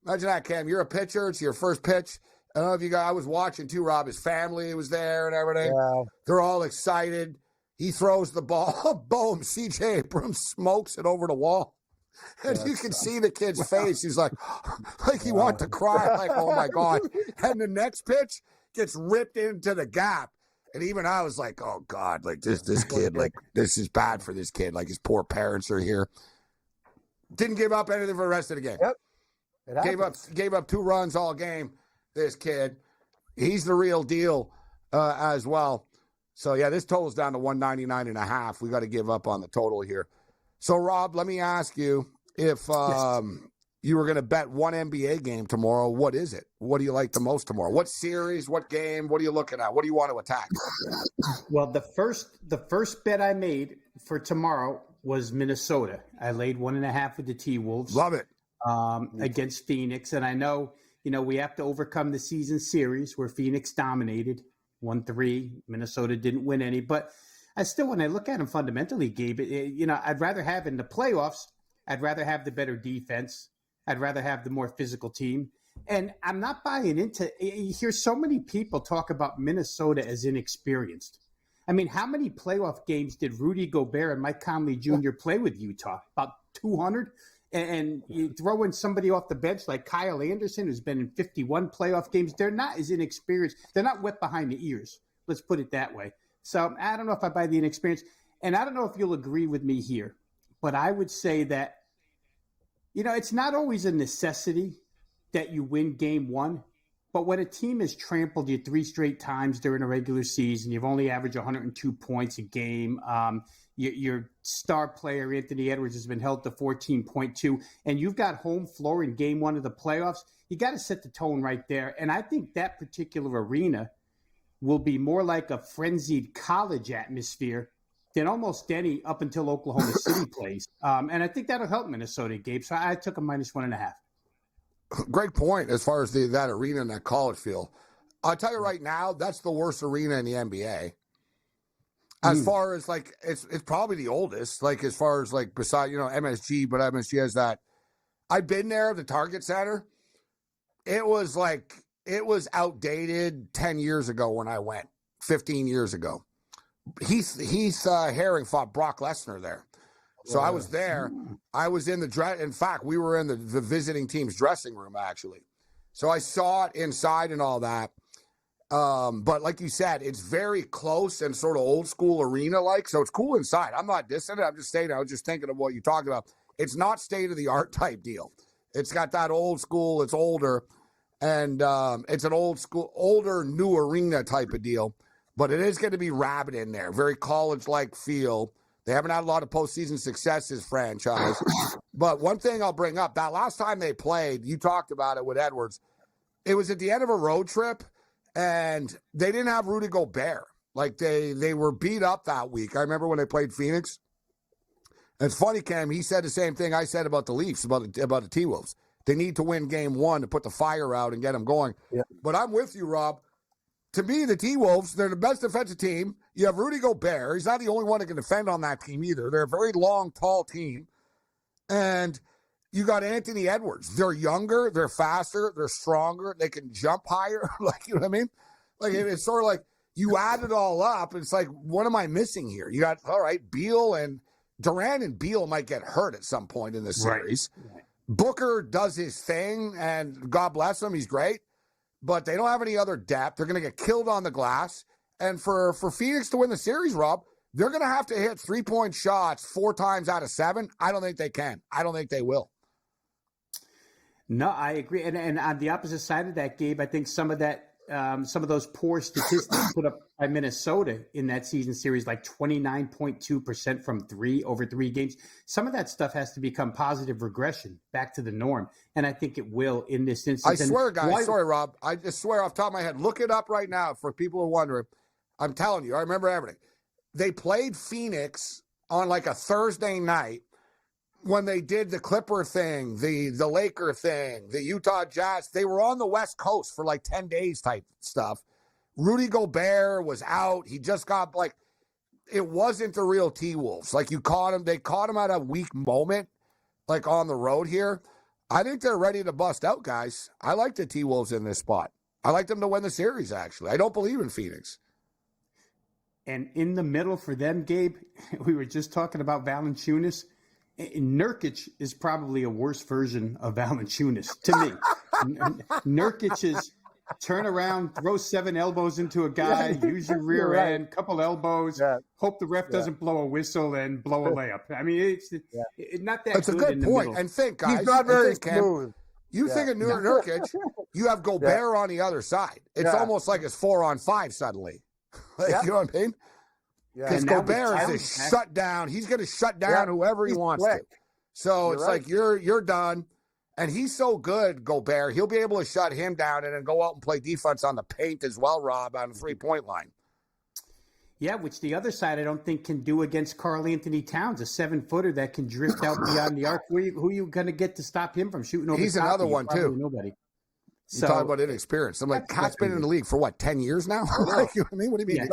that, Cam. You're a pitcher. It's your first pitch. I don't know if you guys, I was watching too, Rob. His family was there and everything. Yeah. They're all excited. He throws the ball. Boom. CJ Abrams smokes it over the wall. And you can see the kid's face. He's like he wants to cry. Oh, my God. And the next pitch gets ripped into the gap. And even I was like, oh, God, this kid, this is bad for this kid. His poor parents are here. Didn't give up anything for the rest of the game. Yep. Gave up 2 runs all game. This kid, he's the real deal as well. So, yeah, this total's down to 199.5. We got to give up on the total here. So, Rob, let me ask you, if you were going to bet one NBA game tomorrow, what is it? What do you like the most tomorrow? What series, what game, what are you looking at? What do you want to attack? Well, the first bet I made for tomorrow was Minnesota. I laid 1.5 with the T-Wolves. Love it. Against Phoenix. And I know, we have to overcome the season series where Phoenix dominated 1-3. Minnesota didn't win any. But I still, when I look at them fundamentally, Gabe, I'd rather have in the playoffs, I'd rather have the better defense. I'd rather have the more physical team. And I'm not buying into – you hear so many people talk about Minnesota as inexperienced. I mean, how many playoff games did Rudy Gobert and Mike Conley Jr. play with Utah? About 200? And you throw in somebody off the bench like Kyle Anderson, who's been in 51 playoff games. They're not as inexperienced. They're not wet behind the ears. Let's put it that way. So I don't know if I buy the inexperience. And I don't know if you'll agree with me here. But I would say that, it's not always a necessity that you win game one. But when a team has trampled you 3 straight times during a regular season, you've only averaged 102 points a game. Your star player, Anthony Edwards, has been held to 14.2, and you've got home floor in game one of the playoffs. You got to set the tone right there. And I think that particular arena will be more like a frenzied college atmosphere than almost any up until Oklahoma City plays. And I think that'll help Minnesota, Gabe. So I took a -1.5. Great point as far as that arena and that college field. I'll tell you right now, that's the worst arena in the NBA. As far as like, it's probably the oldest, like as far as like beside, MSG, but MSG has that. I've been there, the Target Center. It was outdated 10 years ago when I went, 15 years ago. Heath Herring fought Brock Lesnar there. So I was there. I was in the dress. In fact, we were in the visiting team's dressing room, actually. So I saw it inside and all that. But like you said, it's very close and sort of old school arena like. So it's cool inside. I'm not dissing it. I'm just saying, I was just thinking of what you talked about. It's not state of the art type deal. It's got that old school. It's older, and it's an older new arena type of deal. But it is going to be rabid in there. Very college like feel. They haven't had a lot of postseason success, this franchise. But one thing I'll bring up, that last time they played, you talked about it with Edwards. It was at the end of a road trip. And they didn't have Rudy Gobert. Like, they were beat up that week. I remember when they played Phoenix. And it's funny, Cam, he said the same thing I said about the Leafs, about the T-Wolves. They need to win game one to put the fire out and get them going. Yeah. But I'm with you, Rob. To me, the T-Wolves, they're the best defensive team. You have Rudy Gobert. He's not the only one that can defend on that team either. They're a very long, tall team. And you got Anthony Edwards. They're younger, they're faster, they're stronger, they can jump higher. Like, you know what I mean? Like, it's sort of like you add it all up. It's like, what am I missing here? You got, all right, Beal and Durant and Beal might get hurt at some point in the series. Right. Booker does his thing, and God bless him, he's great. But they don't have any other depth. They're going to get killed on the glass. And for Phoenix to win the series, Rob, they're going to have to hit 3-point shots 4 times out of 7. I don't think they can. I don't think they will. No, I agree. And on the opposite side of that, Gabe, I think some of those poor statistics put up by Minnesota in that season series, like 29.2% from 3 over 3 games. Some of that stuff has to become positive regression back to the norm. And I think it will in this instance. I swear, guys, sorry, Rob. I just swear off the top of my head. Look it up right now for people who are wondering. I'm telling you, I remember everything. They played Phoenix on like a Thursday night. When they did the Clipper thing, the Laker thing, the Utah Jazz, they were on the West Coast for like 10 days type stuff. Rudy Gobert was out. He just got it wasn't the real T-Wolves. Like they caught him at a weak moment, like on the road here. I think they're ready to bust out, guys. I like the T-Wolves in this spot. I like them to win the series, actually. I don't believe in Phoenix. And in the middle for them, Gabe, we were just talking about Valanciunas. Nurkic is probably a worse version of Valanciunas to me. Nurkic is turn around, throw 7 elbows into a guy, use your rear end, couple elbows, hope the ref doesn't blow a whistle and blow a layup. I mean, it's not that. That's a good point. And think, guys, he's not very smooth. You think of Nurkic, you have Gobert on the other side. It's almost like it's 4-on-5 suddenly. You know what I mean? Because Gobert is a shut down. He's going to shut down whoever he wants to. So it's like you're done. And he's so good, Gobert, he'll be able to shut him down and then go out and play defense on the paint as well, Rob, on the 3-point line. Yeah, which the other side I don't think can do against Karl Anthony Towns, a 7-footer that can drift out beyond the arc. Who are you going to get to stop him from shooting over? He's another one, too. Nobody. You talk about inexperience. I'm like, Cat's been in the league for 10 years now? Like, you know what I mean? What do you mean?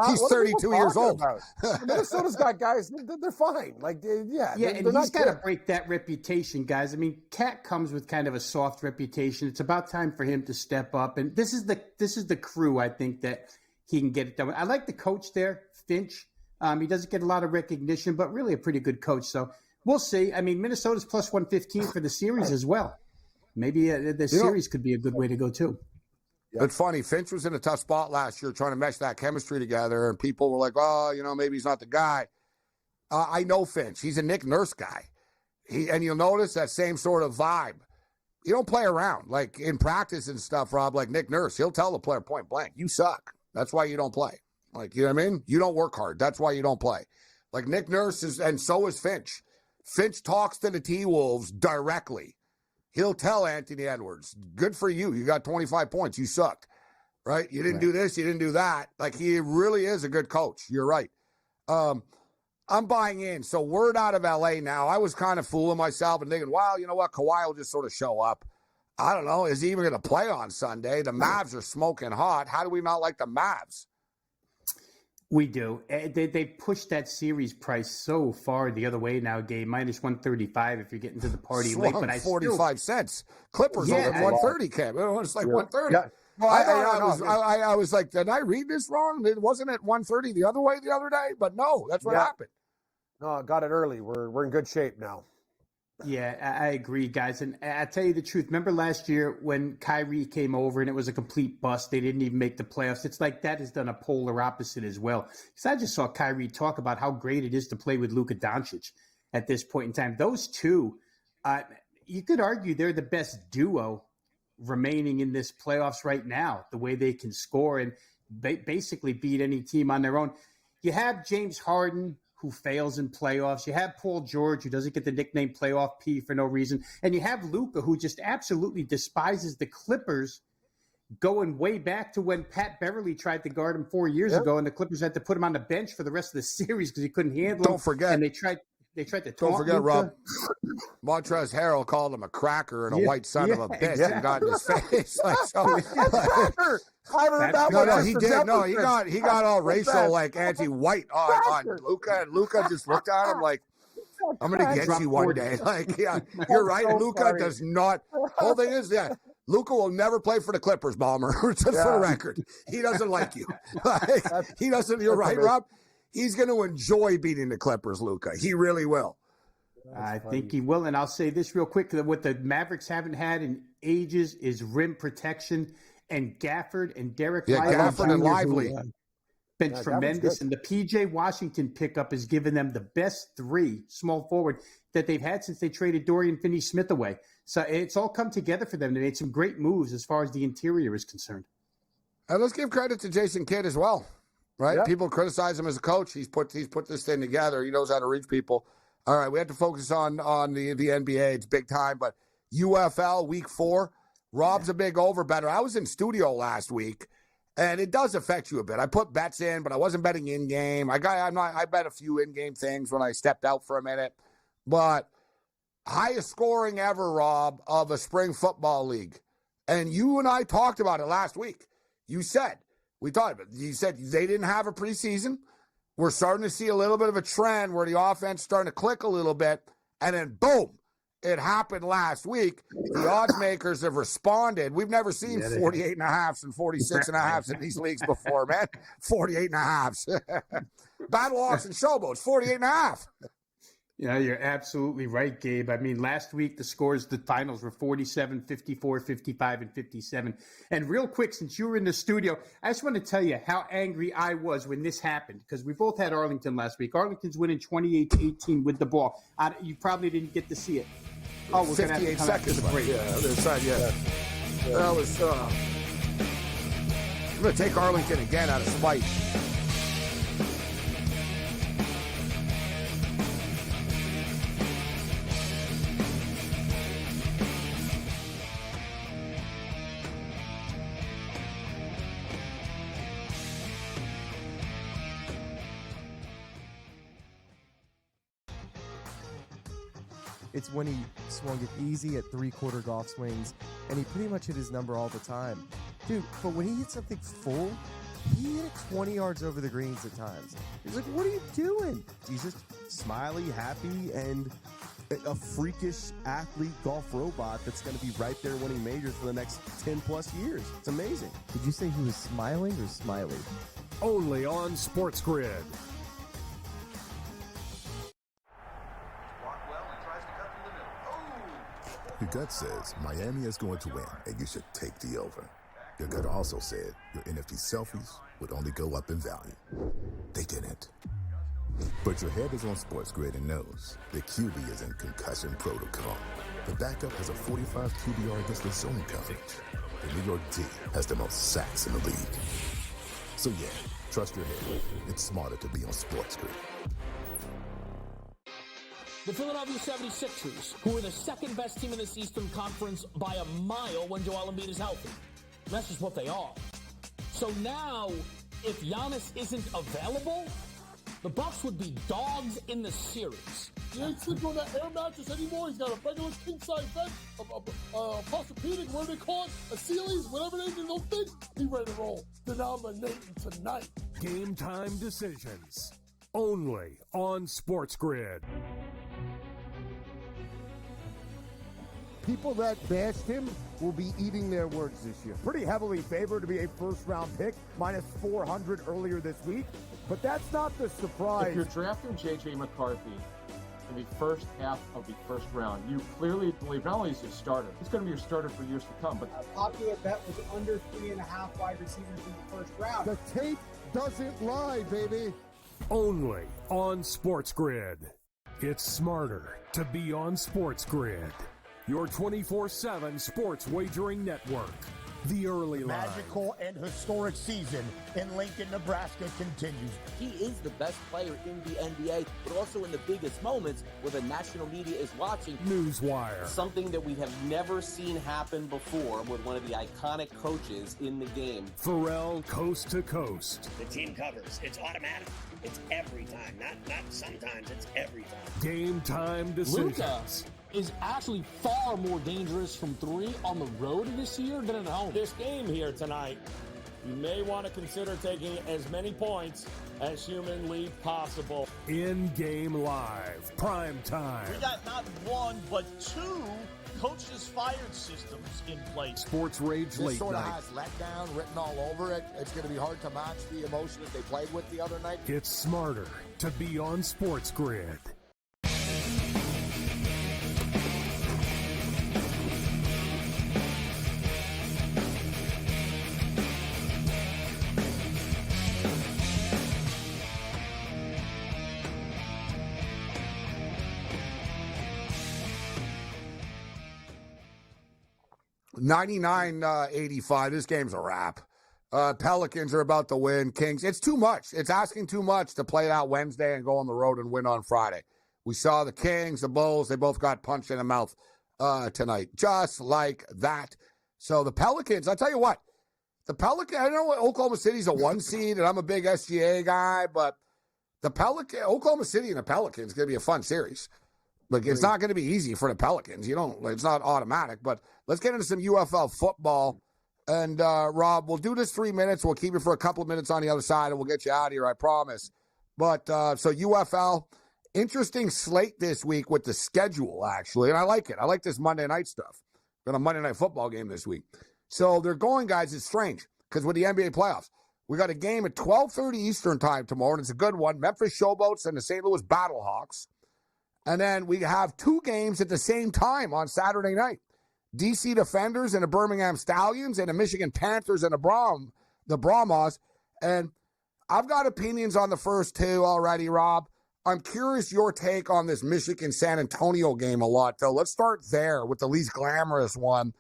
He's 32 years old. Minnesota's got guys, they're fine. And he's got to break that reputation, guys. I mean, Cat comes with kind of a soft reputation. It's about time for him to step up. And this is the crew, I think, that he can get it done. I like the coach there, Finch. He doesn't get a lot of recognition, but really a pretty good coach. So we'll see. I mean, Minnesota's plus 115 for the series as well. Maybe the series could be a good way to go, too. It's funny. Finch was in a tough spot last year trying to mesh that chemistry together, and people were like, oh, maybe he's not the guy. I know Finch. He's a Nick Nurse guy. And you'll notice that same sort of vibe. You don't play around. Like in practice and stuff, Rob, like Nick Nurse, he'll tell the player point blank, you suck. That's why you don't play. Like, you know what I mean? You don't work hard. That's why you don't play. Like Nick Nurse is, and so is Finch. Finch talks to the T-Wolves directly. He'll tell Anthony Edwards, good for you. You got 25 points. You sucked, right? You didn't do this. You didn't do that. Like, he really is a good coach. You're right. I'm buying in. So word out of LA now. I was kind of fooling myself and thinking, wow, you know what? Kawhi will just sort of show up. I don't know. Is he even going to play on Sunday? The Mavs are smoking hot. How do we not like the Mavs? We do. They pushed that series price so far the other way now, Gabe. Minus 135 if you're getting to the party late. But 45 cents. Clippers over 130, Cam. It's like 130. Yeah. Well, I was like, did I read this wrong? It wasn't at 130 the other way the other day? But no, that's what happened. No, got it early. We're in good shape now. Yeah, I agree, guys. And I tell you the truth. Remember last year when Kyrie came over and it was a complete bust? They didn't even make the playoffs. It's like that has done a polar opposite as well. Because I just saw Kyrie talk about how great it is to play with Luka Doncic at this point in time. Those two, you could argue they're the best duo remaining in this playoffs right now, the way they can score and basically beat any team on their own. You have James Harden, who fails in playoffs. You have Paul George, who doesn't get the nickname Playoff P for no reason. And you have Luka, who just absolutely despises the Clippers, going way back to when Pat Beverly tried to guard him 4 years ago, and the Clippers had to put him on the bench for the rest of the series because he couldn't handle him. Don't forget. And they tried to Don't forget, Luka. Rob. Montrezl Harrell called him a cracker and a white son of a bitch and got in his face. Like, so, he did. No, he got all racial, like anti-white on Luka, and Luka just looked at him like, "I'm gonna get you one day." Like, yeah, you're right. Luka does not. Whole thing is, Luka will never play for the Clippers, Balmer. Just for the record, he doesn't like you. He doesn't. You're right, Rob. He's going to enjoy beating the Clippers, Luka. He really will. I think he will. And I'll say this real quick. What the Mavericks haven't had in ages is rim protection. And Gafford and Derek Lively. Gafford and Lively. Been tremendous. And the P.J. Washington pickup has given them the best three small forward that they've had since they traded Dorian Finney-Smith away. So it's all come together for them. They made some great moves as far as the interior is concerned. And let's give credit to Jason Kidd as well. Right? Yep. People criticize him as a coach. He's put this thing together. He knows how to reach people. All right, we have to focus on the NBA. It's big time. But UFL Week 4, Rob's a big over-better. I was in studio last week, and it does affect you a bit. I put bets in, but I wasn't betting in-game. I bet a few in-game things when I stepped out for a minute. But highest scoring ever, Rob, of a spring football league. And you and I talked about it last week. You said, we talked about it. You said they didn't have a preseason. We're starting to see a little bit of a trend where the offense is starting to click a little bit. And then, boom, it happened last week. The odds makers have responded. We've never seen 48.5s and 46.5s in these leagues before, man. 48.5s. Battlehawks and Showboats, 48.5. Yeah, you're absolutely right, Gabe. I mean, last week, the finals were 47, 54, 55, and 57. And real quick, since you were in the studio, I just want to tell you how angry I was when this happened, because we both had Arlington last week. Arlington's winning 28-18 with the ball. You probably didn't get to see it. Oh, we're going to have to come seconds after the break. Yeah, other side, That was, I'm going to take Arlington again out of spite. It's when he swung it easy at three-quarter golf swings, and he pretty much hit his number all the time. Dude, but when he hit something full, he hit it 20 yards over the greens at times. He's like, what are you doing? He's just smiley, happy, and a freakish athlete golf robot that's going to be right there winning majors for the next 10-plus years. It's amazing. Did you say he was smiling or smiley? Only on SportsGrid. Your gut says Miami is going to win, and you should take the over. Your gut also said your NFT selfies would only go up in value. They didn't. But your head is on SportsGrid and knows the QB is in concussion protocol. The backup has a 45 QBR against the zone coverage. The New York D has the most sacks in the league. So yeah, trust your head. It's smarter to be on SportsGrid. The Philadelphia 76ers, who are the second best team in this Eastern Conference by a mile when Joel Embiid is healthy. That's just what they are. So now, if Giannis isn't available, the Bucks would be dogs in the series. He ain't sleeping on that air mattress anymore. He's got a regular king-size bed, a Posturepedic, whatever they call it, a Sealy's, whatever they do, those things. He ready to roll. Denominating tonight. Game time decisions. Only on SportsGrid. People that bashed him will be eating their words this year. Pretty heavily favored to be a first-round pick, minus 400 earlier this week. But that's not the surprise. If you're drafting J.J. McCarthy in the first half of the first round, you clearly believe not only is he a starter, he's going to be your starter for years to come. But a popular bet was under 3.5 wide receivers in the first round. The tape doesn't lie, baby. Only on SportsGrid. It's smarter to be on SportsGrid. Your 24/7 sports wagering network. The early line. Magical and historic season in Lincoln, Nebraska continues. He is the best player in the NBA, but also in the biggest moments where the national media is watching. Newswire. Something that we have never seen happen before with one of the iconic coaches in the game. Pharrell, coast to coast. The team covers. It's automatic. It's every time. Not sometimes. It's every time. Game time decisions. Luka is actually far more dangerous from three on the road this year than at home. This game here tonight, you may want to consider taking as many points as humanly possible. In-game live, prime time. We got not one, but two coaches fired systems in place. SportsRage late This sort of night. has letdown written all over it. It's going to be hard to match the emotion that they played with the other night. It's smarter to be on SportsGrid. $99-85. This game's a wrap. Pelicans are about to win. Kings, it's too much. It's asking too much to play it out Wednesday and go on the road and win on Friday. We saw the Kings, the Bulls, they both got punched in the mouth tonight, just like that. So the Pelicans, I'll tell you what, the Pelicans, I know Oklahoma City's a 1 seed, and I'm a big SGA guy, but the Oklahoma City and the Pelicans is going to be a fun series. Like, it's not going to be easy for the Pelicans. It's not automatic, but let's get into some UFL football. And, Rob, we'll do this 3 minutes. We'll keep you for a couple of minutes on the other side, and we'll get you out of here, I promise. But, so UFL, interesting slate this week with the schedule, actually. And I like it. I like this Monday night stuff. Got a Monday night football game this week. So they're going, guys, it's strange, because with the NBA playoffs, we got a game at 12:30 Eastern time tomorrow, and it's a good one. Memphis Showboats and the St. Louis Battlehawks. And then we have two games at the same time on Saturday night. DC Defenders and the Birmingham Stallions and the Michigan Panthers and the Brahmas. And I've got opinions on the first two already, Rob. I'm curious your take on this Michigan-San Antonio game a lot, though. Let's start there with the least glamorous one.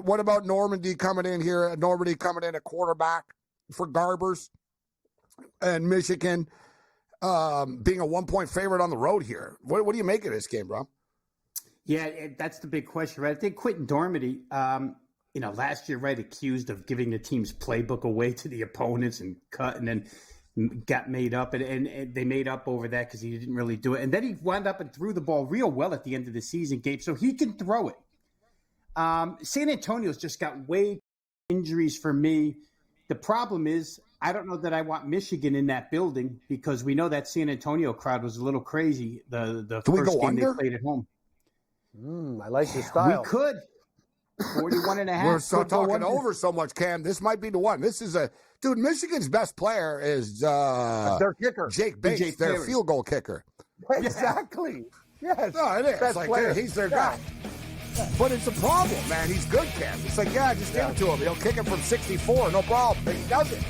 What about Normandy coming in here? Normandy coming in at quarterback for Garbers and Michigan being a 1-point favorite on the road here. What do you make of this game, bro? Yeah, that's the big question, right? I think Quentin Dormady, last year, right, accused of giving the team's playbook away to the opponents and cut, and then got made up, and they made up over that because he didn't really do it. And then he wound up and threw the ball real well at the end of the season, Gabe, so he can throw it. San Antonio's just got way injuries for me. The problem is, I don't know that I want Michigan in that building because we know that San Antonio crowd was a little crazy the first game they played at home. I like your style. We could. 41.5. We're so talking over so much, Cam. This might be the one. This is dude, Michigan's best player is their kicker. Jake Bates, their field goal kicker. Exactly. Yes. No, it is. Best player. He's their guy. But it's a problem, man. He's good, Cam. It's like, just give it to him. He'll kick it from 64, no problem. But he doesn't.